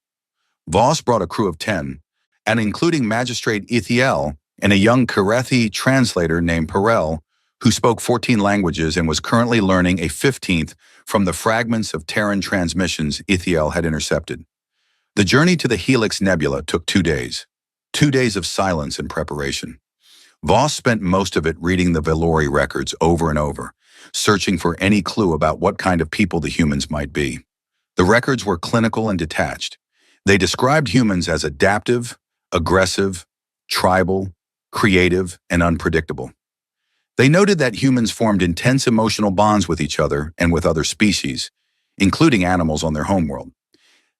Voss brought a crew of 10, and including Magistrate Ithiel and a young Karethi translator named Perel, who spoke 14 languages and was currently learning a 15th from the fragments of Terran transmissions Ithiel had intercepted. The journey to the Helix Nebula took 2 days. 2 days of silence and preparation. Voss spent most of it reading the Velori records over and over, searching for any clue about what kind of people the humans might be. The records were clinical and detached. They described humans as adaptive, aggressive, tribal, creative, and unpredictable. They noted that humans formed intense emotional bonds with each other and with other species, including animals on their homeworld.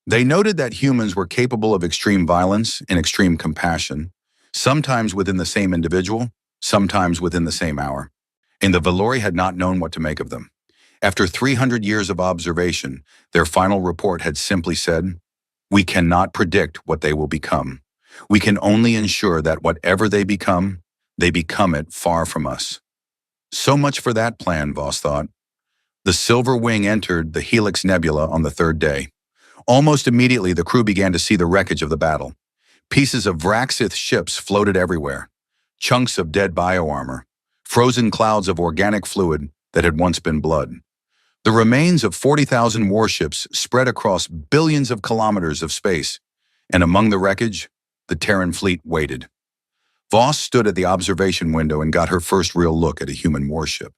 They noted that humans were capable of extreme violence and extreme compassion, sometimes within the same individual, sometimes within the same hour. And the Velori had not known what to make of them. After 300 years of observation, their final report had simply said, "We cannot predict what they will become. We can only ensure that whatever they become it far from us." So much for that plan, Voss thought. The Silver Wing entered the Helix Nebula on the 3rd day. Almost immediately, the crew began to see the wreckage of the battle. Pieces of Vraxith ships floated everywhere. Chunks of dead bioarmor. Frozen clouds of organic fluid that had once been blood. The remains of 40,000 warships spread across billions of kilometers of space, and among the wreckage, the Terran fleet waited. Voss stood at the observation window and got her first real look at a human warship.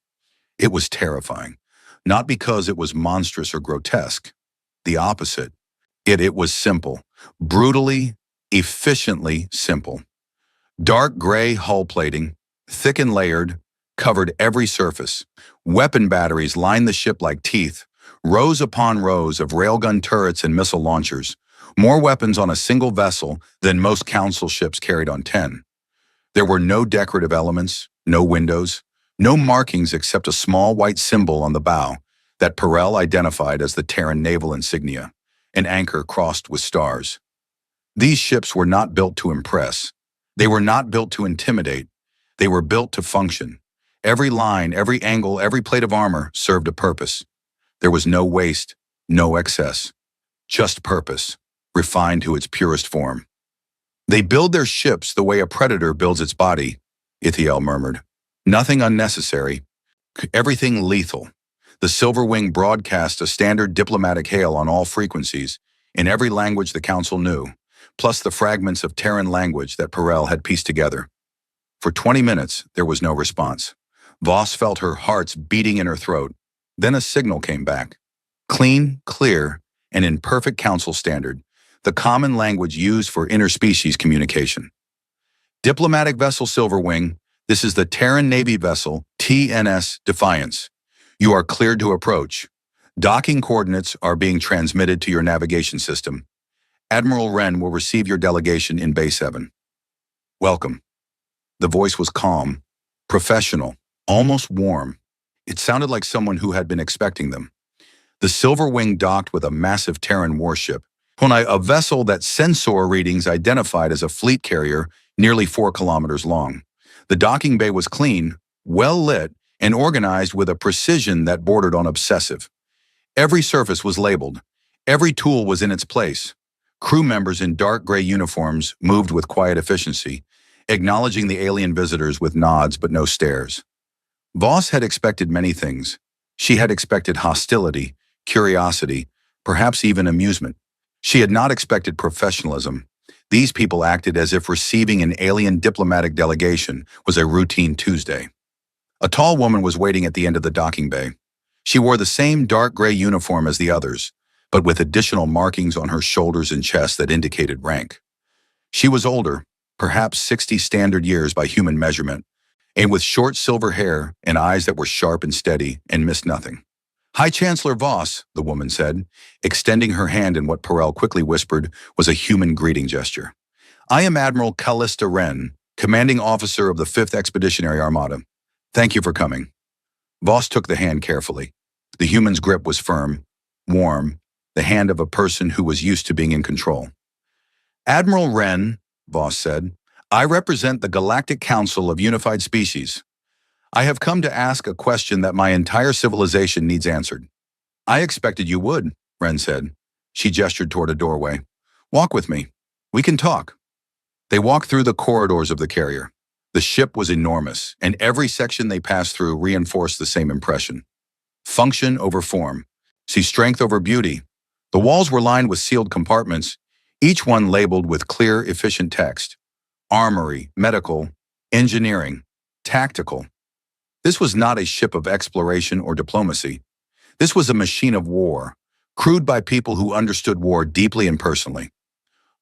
It was terrifying, not because it was monstrous or grotesque. The opposite. It was simple, Brutally, efficiently simple. Dark gray hull plating, thick and layered, covered every surface. Weapon batteries lined the ship like teeth, rows upon rows of railgun turrets and missile launchers, more weapons on a single vessel than most Council ships carried on 10. There were no decorative elements, no windows, no markings except a small white symbol on the bow that Perel identified as the Terran naval insignia, an anchor crossed with stars. These ships were not built to impress. They were not built to intimidate. They were built to function. Every line, every angle, every plate of armor served a purpose. There was no waste, no excess, just purpose, refined to its purest form. They build their ships the way a predator builds its body, Ithiel murmured. Nothing unnecessary, everything lethal. The Silver Wing broadcast a standard diplomatic hail on all frequencies, in every language the Council knew, plus the fragments of Terran language that Perel had pieced together. For 20 minutes, there was no response. Voss felt her hearts beating in her throat. Then a signal came back. Clean, clear, and in perfect Council standard, the common language used for interspecies communication. Diplomatic vessel Silver Wing, this is the Terran Navy vessel TNS Defiance. You are cleared to approach. Docking coordinates are being transmitted to your navigation system. Admiral Wren will receive your delegation in Bay 7. Welcome. The voice was calm, professional, almost warm. It sounded like someone who had been expecting them. The Silver Wing docked with a massive Terran warship, a vessel that sensor readings identified as a fleet carrier nearly 4 kilometers long. The docking bay was clean, well lit, and organized with a precision that bordered on obsessive. Every surface was labeled. Every tool was in its place. Crew members in dark gray uniforms moved with quiet efficiency, acknowledging the alien visitors with nods but no stares. Voss had expected many things. She had expected hostility, curiosity, perhaps even amusement. She had not expected professionalism. These people acted as if receiving an alien diplomatic delegation was a routine Tuesday. A tall woman was waiting at the end of the docking bay. She wore the same dark gray uniform as the others, but with additional markings on her shoulders and chest that indicated rank. She was older, perhaps 60 standard years by human measurement, and with short silver hair and eyes that were sharp and steady and missed nothing. High Chancellor Voss, the woman said, extending her hand in what Perel quickly whispered was a human greeting gesture. I am Admiral Callista Wren, commanding officer of the 5th Expeditionary Armada. Thank you for coming. Voss took the hand carefully. The human's grip was firm, warm, the hand of a person who was used to being in control. Admiral Wren, Voss said, I represent the Galactic Council of Unified Species. I have come to ask a question that my entire civilization needs answered. I expected you would, Wren said. She gestured toward a doorway. Walk with me. We can talk. They walked through the corridors of the carrier. The ship was enormous, and every section they passed through reinforced the same impression. Function over form. See strength over beauty. The walls were lined with sealed compartments, each one labeled with clear, efficient text. Armory, medical, engineering, tactical. This was not a ship of exploration or diplomacy. This was a machine of war, crewed by people who understood war deeply and personally.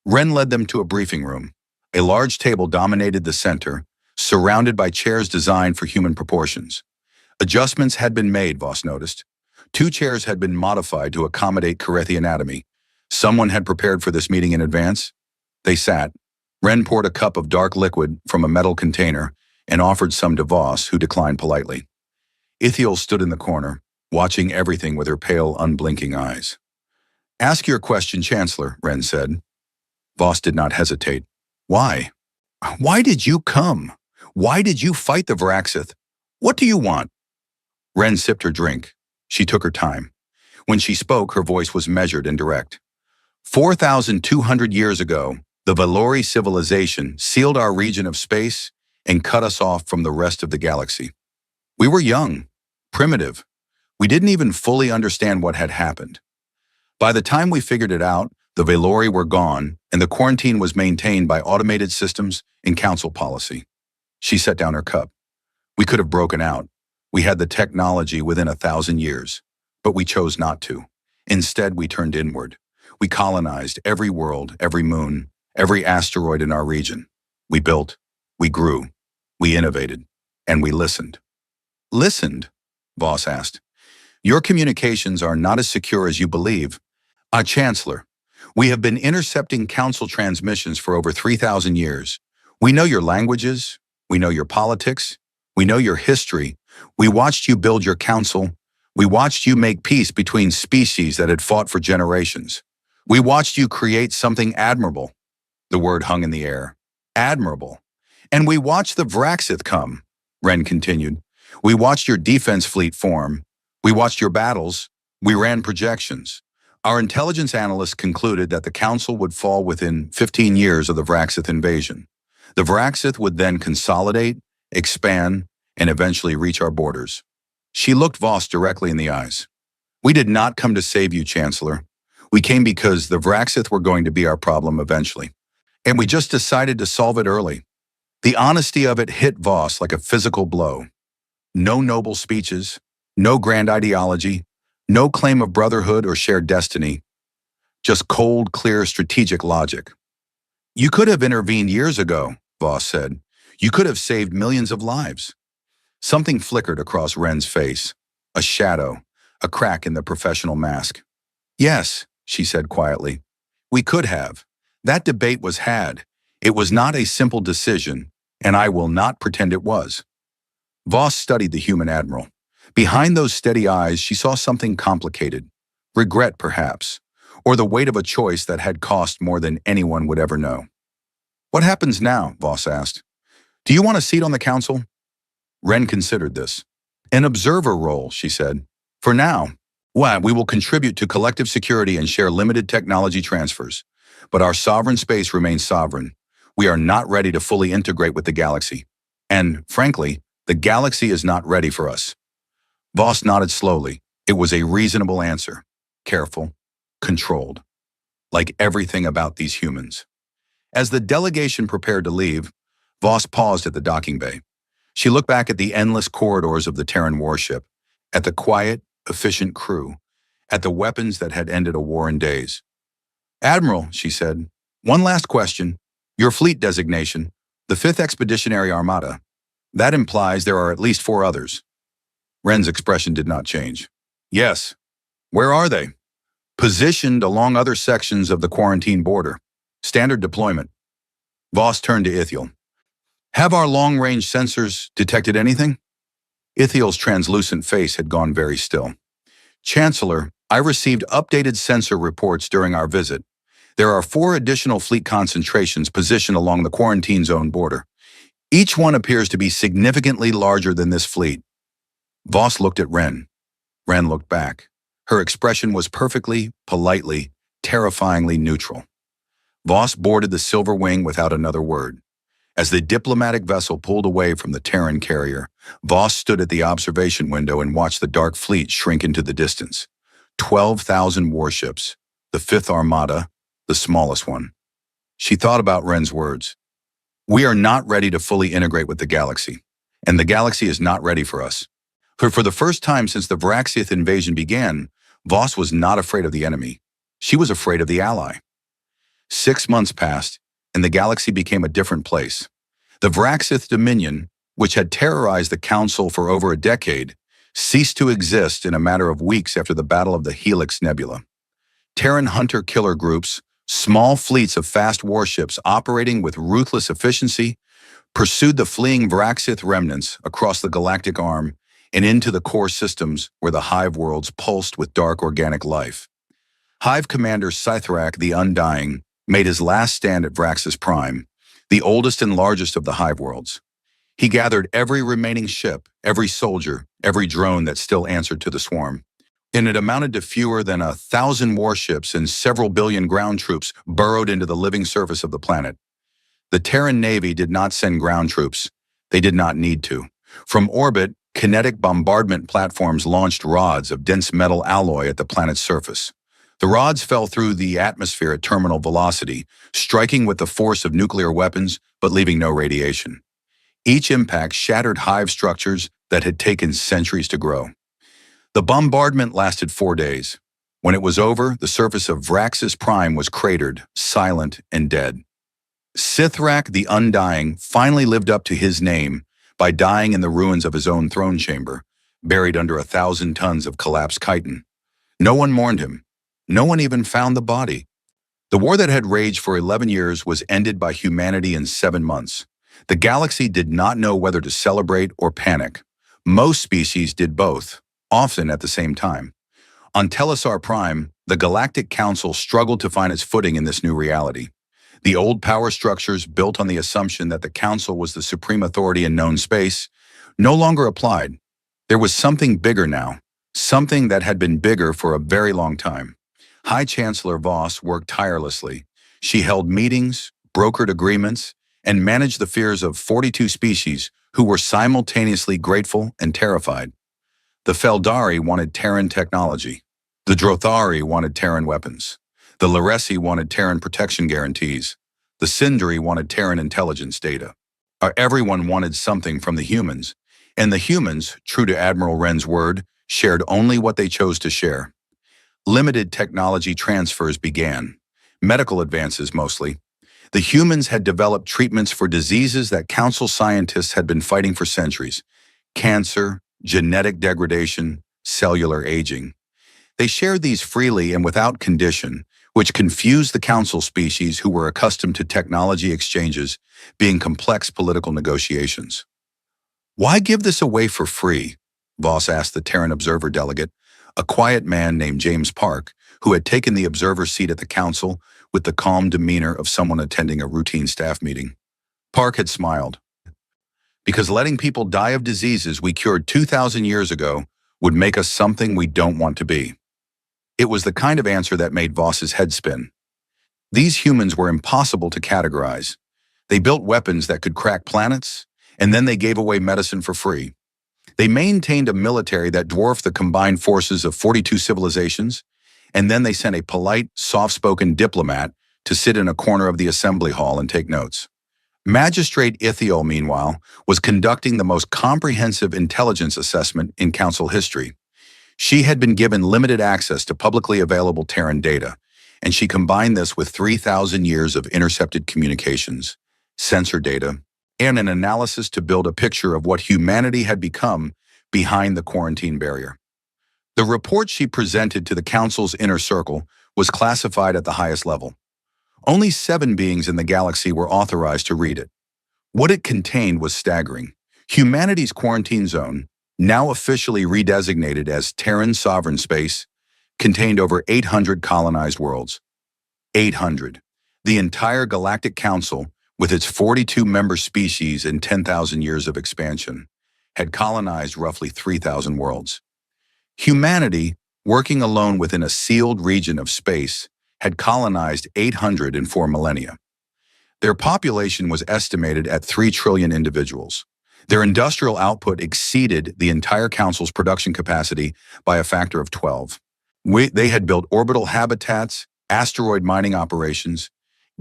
Wren led them to a briefing room. A large table dominated the center, surrounded by chairs designed for human proportions. Adjustments had been made, Voss noticed. 2 chairs had been modified to accommodate Karethi anatomy. Someone had prepared for this meeting in advance. They sat. Wren poured a cup of dark liquid from a metal container and offered some to Voss, who declined politely. Ithiel stood in the corner, watching everything with her pale, unblinking eyes. Ask your question, Chancellor, Wren said. Voss did not hesitate. Why? Why did you come? Why did you fight the Varaxith? What do you want? Wren sipped her drink. She took her time. When she spoke, her voice was measured and direct. 4,200 years ago, the Valori civilization sealed our region of space and cut us off from the rest of the galaxy. We were young, primitive. We didn't even fully understand what had happened. By the time we figured it out, the Valori were gone, and the quarantine was maintained by automated systems and council policy. She set down her cup. We could have broken out. We had the technology within 1,000 years, but we chose not to. Instead, we turned inward. We colonized every world, every moon, every asteroid in our region. We built, we grew, we innovated, and we listened. Listened? Voss asked. Your communications are not as secure as you believe. Chancellor, we have been intercepting council transmissions for over 3,000 years. We know your languages, we know your politics, we know your history. We watched you build your council. We watched you make peace between species that had fought for generations. We watched you create something admirable. The word hung in the air. Admirable. And we watched the Vraxith come, Wren continued. We watched your defense fleet form. We watched your battles. We ran projections. Our intelligence analysts concluded that the Council would fall within 15 years of the Vraxith invasion. The Vraxith would then consolidate, expand, and eventually reach our borders. She looked Voss directly in the eyes. We did not come to save you, Chancellor. We came because the Vraxith were going to be our problem eventually. And we just decided to solve it early. The honesty of it hit Voss like a physical blow. No noble speeches, no grand ideology, no claim of brotherhood or shared destiny, just cold, clear, strategic logic. You could have intervened years ago, Voss said. You could have saved millions of lives. Something flickered across Wren's face, a shadow, a crack in the professional mask. Yes, she said quietly. We could have. That debate was had. It was not a simple decision, and I will not pretend it was. Voss studied the human admiral. Behind those steady eyes, she saw something complicated. Regret, perhaps, or the weight of a choice that had cost more than anyone would ever know. What happens now? Voss asked. Do you want a seat on the council? Wren considered this. An observer role, she said. For now. Well, we will contribute to collective security and share limited technology transfers. But our sovereign space remains sovereign. We are not ready to fully integrate with the galaxy. And, frankly, the galaxy is not ready for us. Voss nodded slowly. It was a reasonable answer. Careful, controlled. Like everything about these humans. As the delegation prepared to leave, Voss paused at the docking bay. She looked back at the endless corridors of the Terran warship, at the quiet, efficient crew, at the weapons that had ended a war in days. Admiral, she said, one last question. Your fleet designation, the 5th Expeditionary Armada. That implies there are at least 4 others. Wren's expression did not change. Yes. Where are they? Positioned along other sections of the quarantine border. Standard deployment. Voss turned to Ithiel. Have our long-range sensors detected anything? Ithiel's translucent face had gone very still. Chancellor, I received updated sensor reports during our visit. There are 4 additional fleet concentrations positioned along the quarantine zone border. Each one appears to be significantly larger than this fleet. Voss looked at Wren. Wren looked back. Her expression was perfectly, politely, terrifyingly neutral. Voss boarded the Silver Wing without another word. As the diplomatic vessel pulled away from the Terran carrier, Voss stood at the observation window and watched the dark fleet shrink into the distance. 12,000 warships, the 5th Armada, the smallest one. She thought about Wren's words. We are not ready to fully integrate with the galaxy, and the galaxy is not ready for us. For the first time since the Vraxith invasion began, Voss was not afraid of the enemy. She was afraid of the ally. 6 months passed, and the galaxy became a different place. The Vraxith Dominion, which had terrorized the Council for over a decade, ceased to exist in a matter of weeks after the Battle of the Helix Nebula. Terran hunter-killer groups, small fleets of fast warships operating with ruthless efficiency, pursued the fleeing Vraxith remnants across the galactic arm and into the core systems where the Hive worlds pulsed with dark organic life. Hive Commander Scythrak the Undying made his last stand at Vraxis Prime, the oldest and largest of the Hive worlds. He gathered every remaining ship, every soldier, every drone that still answered to the swarm. And it amounted to fewer than 1,000 warships and several billion ground troops burrowed into the living surface of the planet. The Terran Navy did not send ground troops. They did not need to. From orbit, kinetic bombardment platforms launched rods of dense metal alloy at the planet's surface. The rods fell through the atmosphere at terminal velocity, striking with the force of nuclear weapons, but leaving no radiation. Each impact shattered hive structures that had taken centuries to grow. The bombardment lasted 4 days. When it was over, the surface of Vraxis Prime was cratered, silent and dead. Sithrak the Undying finally lived up to his name by dying in the ruins of his own throne chamber, buried under 1,000 tons of collapsed chitin. No one mourned him. No one even found the body. The war that had raged for 11 years was ended by humanity in 7 months. The galaxy did not know whether to celebrate or panic. Most species did both, often at the same time. On Telesar Prime, the Galactic Council struggled to find its footing in this new reality. The old power structures built on the assumption that the Council was the supreme authority in known space no longer applied. There was something bigger now, something that had been bigger for a very long time. High Chancellor Voss worked tirelessly. She held meetings, brokered agreements, and managed the fears of 42 species who were simultaneously grateful and terrified. The Feldari wanted Terran technology. The Drothari wanted Terran weapons. The Laresi wanted Terran protection guarantees. The Sindri wanted Terran intelligence data. Everyone wanted something from the humans, and the humans, true to Admiral Wren's word, shared only what they chose to share. Limited technology transfers began. Medical advances mostly. The humans had developed treatments for diseases that Council scientists had been fighting for centuries: cancer, genetic degradation, cellular aging. They shared these freely and without condition, which confused the Council species who were accustomed to technology exchanges being complex political negotiations. "Why give this away for free?" Voss asked the Terran Observer delegate, a quiet man named James Park, who had taken the observer seat at the Council with the calm demeanor of someone attending a routine staff meeting. Park had smiled. "Because letting people die of diseases we cured 2,000 years ago would make us something we don't want to be." It was the kind of answer that made Voss's head spin. These humans were impossible to categorize. They built weapons that could crack planets, and then they gave away medicine for free. They maintained a military that dwarfed the combined forces of 42 civilizations, and then they sent a polite, soft-spoken diplomat to sit in a corner of the assembly hall and take notes. Magistrate Ithiel, meanwhile, was conducting the most comprehensive intelligence assessment in Council history. She had been given limited access to publicly available Terran data, and she combined this with 3,000 years of intercepted communications, sensor data, and an analysis to build a picture of what humanity had become behind the quarantine barrier. The report she presented to the Council's inner circle was classified at the highest level. Only 7 beings in the galaxy were authorized to read it. What it contained was staggering. Humanity's quarantine zone, now officially redesignated as Terran Sovereign Space, contained over 800 colonized worlds. 800. The entire Galactic Council, with its 42 member species and 10,000 years of expansion, had colonized roughly 3,000 worlds. Humanity, working alone within a sealed region of space, had colonized 800 in 4 millennia. Their population was estimated at 3 trillion individuals. Their industrial output exceeded the entire Council's production capacity by a factor of 12. They had built orbital habitats, asteroid mining operations,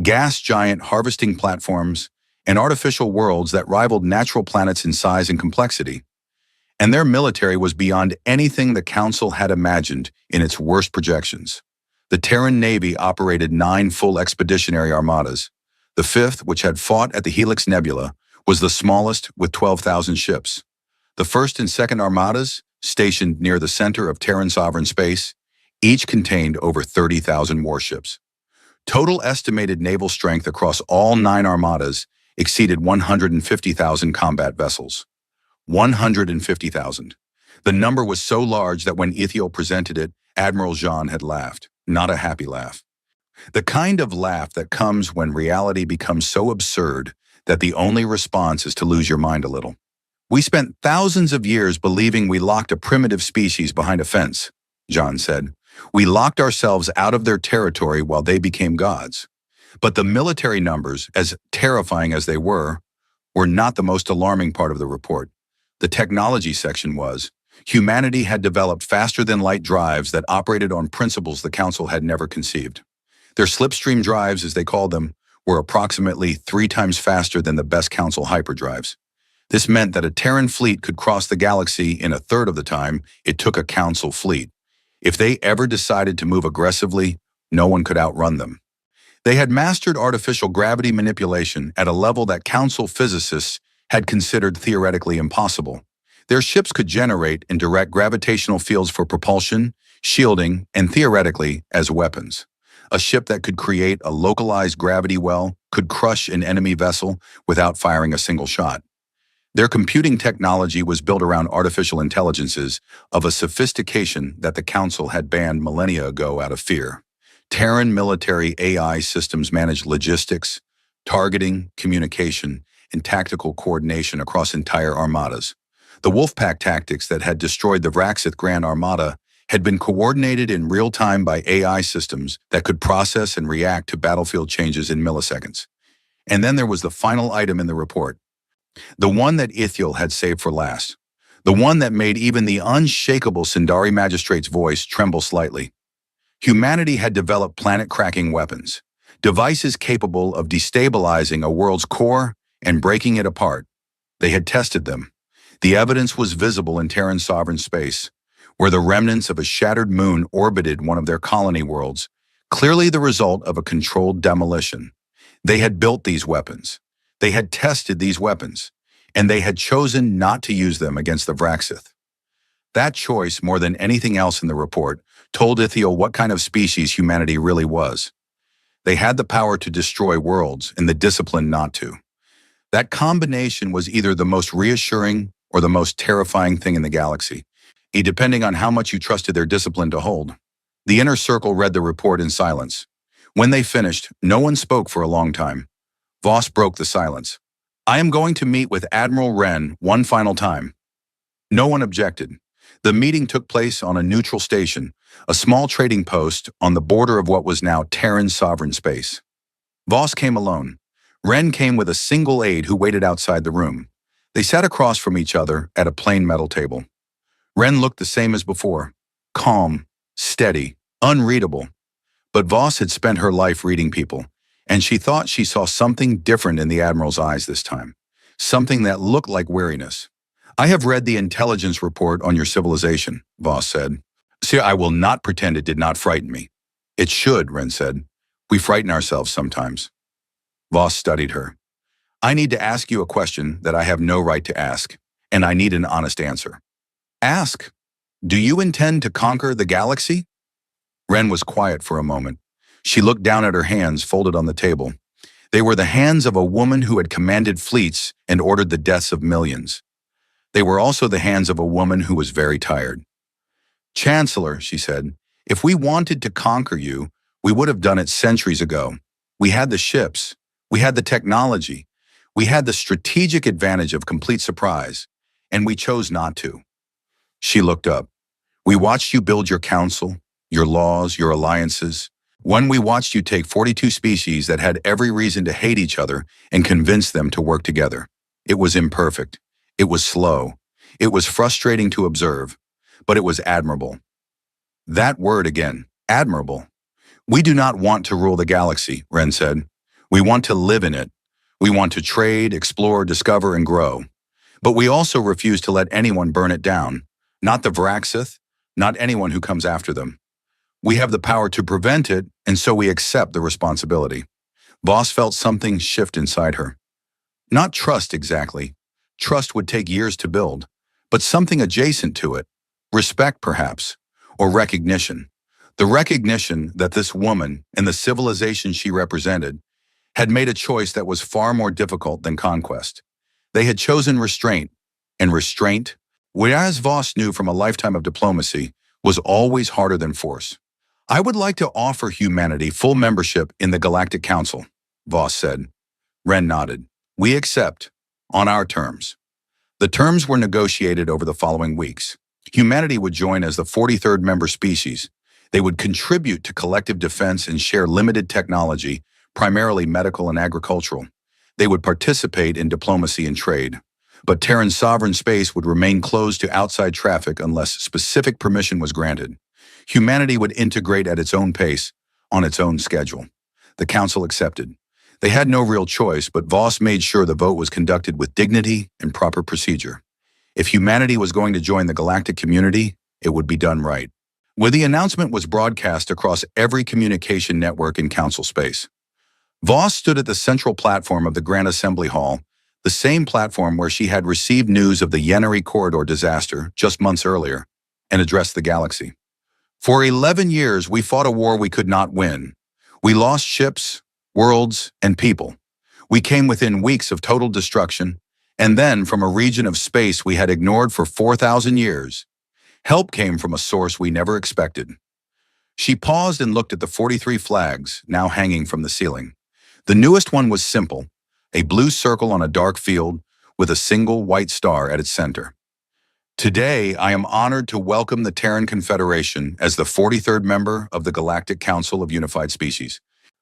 gas giant harvesting platforms, and artificial worlds that rivaled natural planets in size and complexity. And their military was beyond anything the Council had imagined in its worst projections. The Terran Navy operated 9 full expeditionary armadas. The 5th, which had fought at the Helix Nebula, was the smallest with 12,000 ships. The 1st and 2nd armadas, stationed near the center of Terran sovereign space, each contained over 30,000 warships. Total estimated naval strength across all 9 armadas exceeded 150,000 combat vessels. 150,000. The number was so large that when Ithiel presented it, Admiral Jean had laughed, not a happy laugh. The kind of laugh that comes when reality becomes so absurd that the only response is to lose your mind a little. "We spent thousands of years believing we locked a primitive species behind a fence," John said. "We locked ourselves out of their territory while they became gods." But the military numbers, as terrifying as they were not the most alarming part of the report. The technology section was. Humanity had developed faster-than-light drives that operated on principles the Council had never conceived. Their slipstream drives, as they called them, were approximately 3 times faster than the best Council hyperdrives. This meant that a Terran fleet could cross the galaxy in a third of the time it took a Council fleet. If they ever decided to move aggressively, no one could outrun them. They had mastered artificial gravity manipulation at a level that council physicists had considered theoretically impossible. Their ships could generate and direct gravitational fields for propulsion, shielding, and theoretically as weapons. A ship that could create a localized gravity well could crush an enemy vessel without firing a single shot. Their computing technology was built around artificial intelligences of a sophistication that the Council had banned millennia ago out of fear. Terran military AI systems managed logistics, targeting, communication, and tactical coordination across entire armadas. The Wolfpack tactics that had destroyed the Vraxith Grand Armada had been coordinated in real time by AI systems that could process and react to battlefield changes in milliseconds. And then there was the final item in the report. The one that Ithiel had saved for last. The one that made even the unshakable Sindari magistrate's voice tremble slightly. Humanity had developed planet-cracking weapons, devices capable of destabilizing a world's core and breaking it apart. They had tested them. The evidence was visible in Terran sovereign space, where the remnants of a shattered moon orbited one of their colony worlds, clearly the result of a controlled demolition. They had built these weapons. They had tested these weapons, and they had chosen not to use them against the Vraxith. That choice, more than anything else in the report, told Ithiel what kind of species humanity really was. They had the power to destroy worlds and the discipline not to. That combination was either the most reassuring or the most terrifying thing in the galaxy, depending on how much you trusted their discipline to hold. The inner circle read the report in silence. When they finished, no one spoke for a long time. Voss broke the silence. "I am going to meet with Admiral Wren one final time." No one objected. The meeting took place on a neutral station, a small trading post on the border of what was now Terran sovereign space. Voss came alone. Wren came with a single aide who waited outside the room. They sat across from each other at a plain metal table. Wren looked the same as before, calm, steady, unreadable. But Voss had spent her life reading people, and she thought she saw something different in the Admiral's eyes this time, something that looked like weariness. "I have read the intelligence report on your civilization," Voss said. "See, I will not pretend it did not frighten me." "It should," Wren said. "We frighten ourselves sometimes." Voss studied her. "I need to ask you a question that I have no right to ask, and I need an honest answer." "Ask. Do you intend to conquer the galaxy?" Wren was quiet for a moment. She looked down at her hands folded on the table. They were the hands of a woman who had commanded fleets and ordered the deaths of millions. They were also the hands of a woman who was very tired. "Chancellor," she said, "if we wanted to conquer you, we would have done it centuries ago. We had the ships. We had the technology. We had the strategic advantage of complete surprise, and we chose not to." She looked up. "We watched you build your council, your laws, your alliances. When we watched you take 42 species that had every reason to hate each other and convince them to work together. It was imperfect. It was slow. It was frustrating to observe, but it was admirable." That word again, admirable. "We do not want to rule the galaxy," Wren said. "We want to live in it. We want to trade, explore, discover, and grow. But we also refuse to let anyone burn it down. Not the Vraxith, not anyone who comes after them. We have the power to prevent it, and so we accept the responsibility." Voss felt something shift inside her. Not trust exactly. Trust would take years to build, but something adjacent to it. Respect, perhaps, or recognition. The recognition that this woman and the civilization she represented had made a choice that was far more difficult than conquest. They had chosen restraint, and restraint, whereas Voss knew from a lifetime of diplomacy, was always harder than force. "I would like to offer humanity full membership in the Galactic Council," Voss said. Wren nodded. "We accept, on our terms." The terms were negotiated over the following weeks. Humanity would join as the 43rd member species. They would contribute to collective defense and share limited technology, primarily medical and agricultural. They would participate in diplomacy and trade. But Terran sovereign space would remain closed to outside traffic unless specific permission was granted. Humanity would integrate at its own pace, on its own schedule. The Council accepted. They had no real choice, but Voss made sure the vote was conducted with dignity and proper procedure. If humanity was going to join the galactic community, it would be done right. Where the announcement was broadcast across every communication network in council space. Voss stood at the central platform of the Grand Assembly Hall, the same platform where she had received news of the Yeneri corridor disaster just months earlier, and addressed the galaxy. For 11 years, we fought a war we could not win. We lost ships, worlds, and people. We came within weeks of total destruction, and then from a region of space we had ignored for 4,000 years, help came from a source we never expected. She paused and looked at the 43 flags now hanging from the ceiling. The newest one was simple, a blue circle on a dark field with a single white star at its center. Today, I am honored to welcome the Terran Confederation as the 43rd member of the Galactic Council of Unified Species.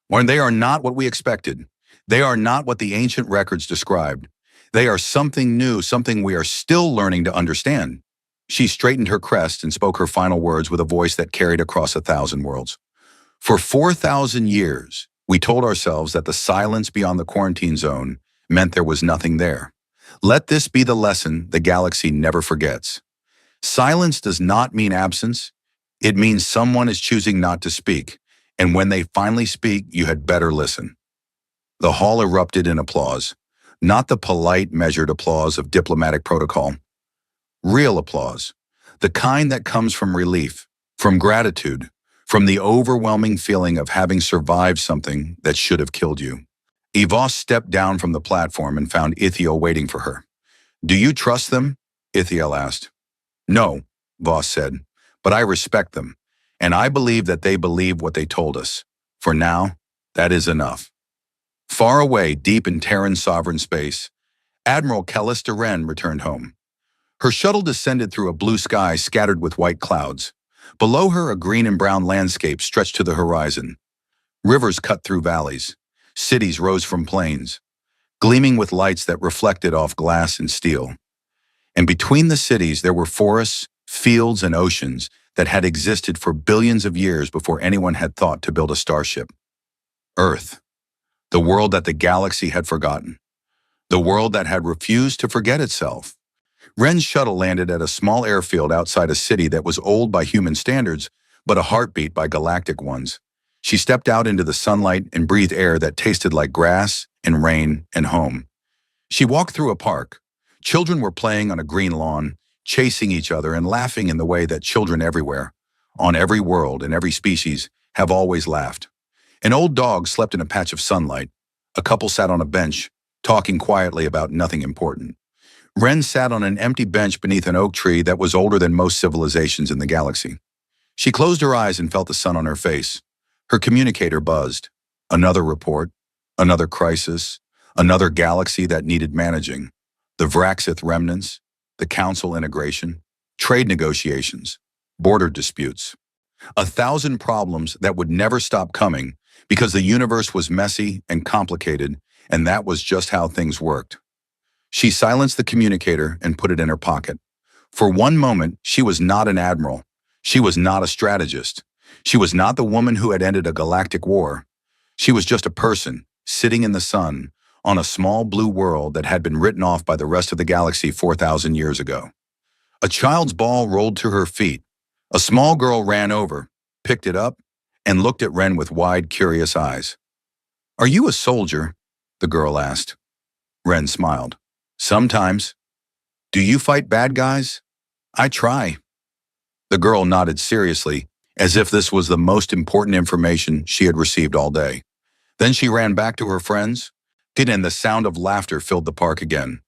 When they are not what we expected, they are not what the ancient records described. They are something new, something we are still learning to understand. She straightened her crest and spoke her final words with a voice that carried across 1,000 worlds. For 4,000 years, we told ourselves that the silence beyond the quarantine zone meant there was nothing there. Let this be the lesson the galaxy never forgets. Silence does not mean absence. It means someone is choosing not to speak, and when they finally speak, you had better listen. The hall erupted in applause, not the polite, measured applause of diplomatic protocol. Real applause, the kind that comes from relief, from gratitude, from the overwhelming feeling of having survived something that should have killed you. Voss stepped down from the platform and found Ithiel waiting for her. "Do you trust them?" Ithiel asked. "No," Voss said, "but I respect them, and I believe that they believe what they told us. For now, that is enough." Far away, deep in Terran sovereign space, Admiral Callista Wren returned home. Her shuttle descended through a blue sky scattered with white clouds. Below her, a green and brown landscape stretched to the horizon. Rivers cut through valleys. Cities rose from plains, gleaming with lights that reflected off glass and steel. And between the cities, there were forests, fields, and oceans that had existed for billions of years before anyone had thought to build a starship. Earth, the world that the galaxy had forgotten, the world that had refused to forget itself. Wren's shuttle landed at a small airfield outside a city that was old by human standards, but a heartbeat by galactic ones. She stepped out into the sunlight and breathed air that tasted like grass and rain and home. She walked through a park. Children were playing on a green lawn, chasing each other and laughing in the way that children everywhere, on every world and every species, have always laughed. An old dog slept in a patch of sunlight. A couple sat on a bench, talking quietly about nothing important. Wren sat on an empty bench beneath an oak tree that was older than most civilizations in the galaxy. She closed her eyes and felt the sun on her face. Her communicator buzzed. Another report, another crisis, another galaxy that needed managing. The Vraxith remnants, the council integration, trade negotiations, border disputes. 1,000 problems that would never stop coming because the universe was messy and complicated, and that was just how things worked. She silenced the communicator and put it in her pocket. For one moment, she was not an admiral. She was not a strategist. She was not the woman who had ended a galactic war. She was just a person, sitting in the sun, on a small blue world that had been written off by the rest of the galaxy 4,000 years ago. A child's ball rolled to her feet. A small girl ran over, picked it up, and looked at Wren with wide, curious eyes. "Are you a soldier?" the girl asked. Wren smiled. "Sometimes." "Do you fight bad guys?" "I try." The girl nodded seriously, as if this was the most important information she had received all day. Then she ran back to her friends, and the sound of laughter filled the park again.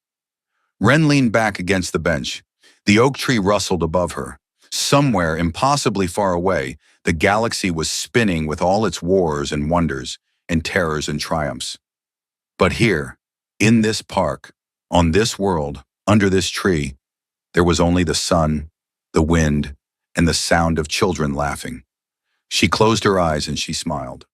Wren leaned back against the bench. The oak tree rustled above her. Somewhere, impossibly far away, the galaxy was spinning with all its wars and wonders, and terrors and triumphs. But here, in this park, on this world, under this tree, there was only the sun, the wind, and the sound of children laughing. She closed her eyes and she smiled.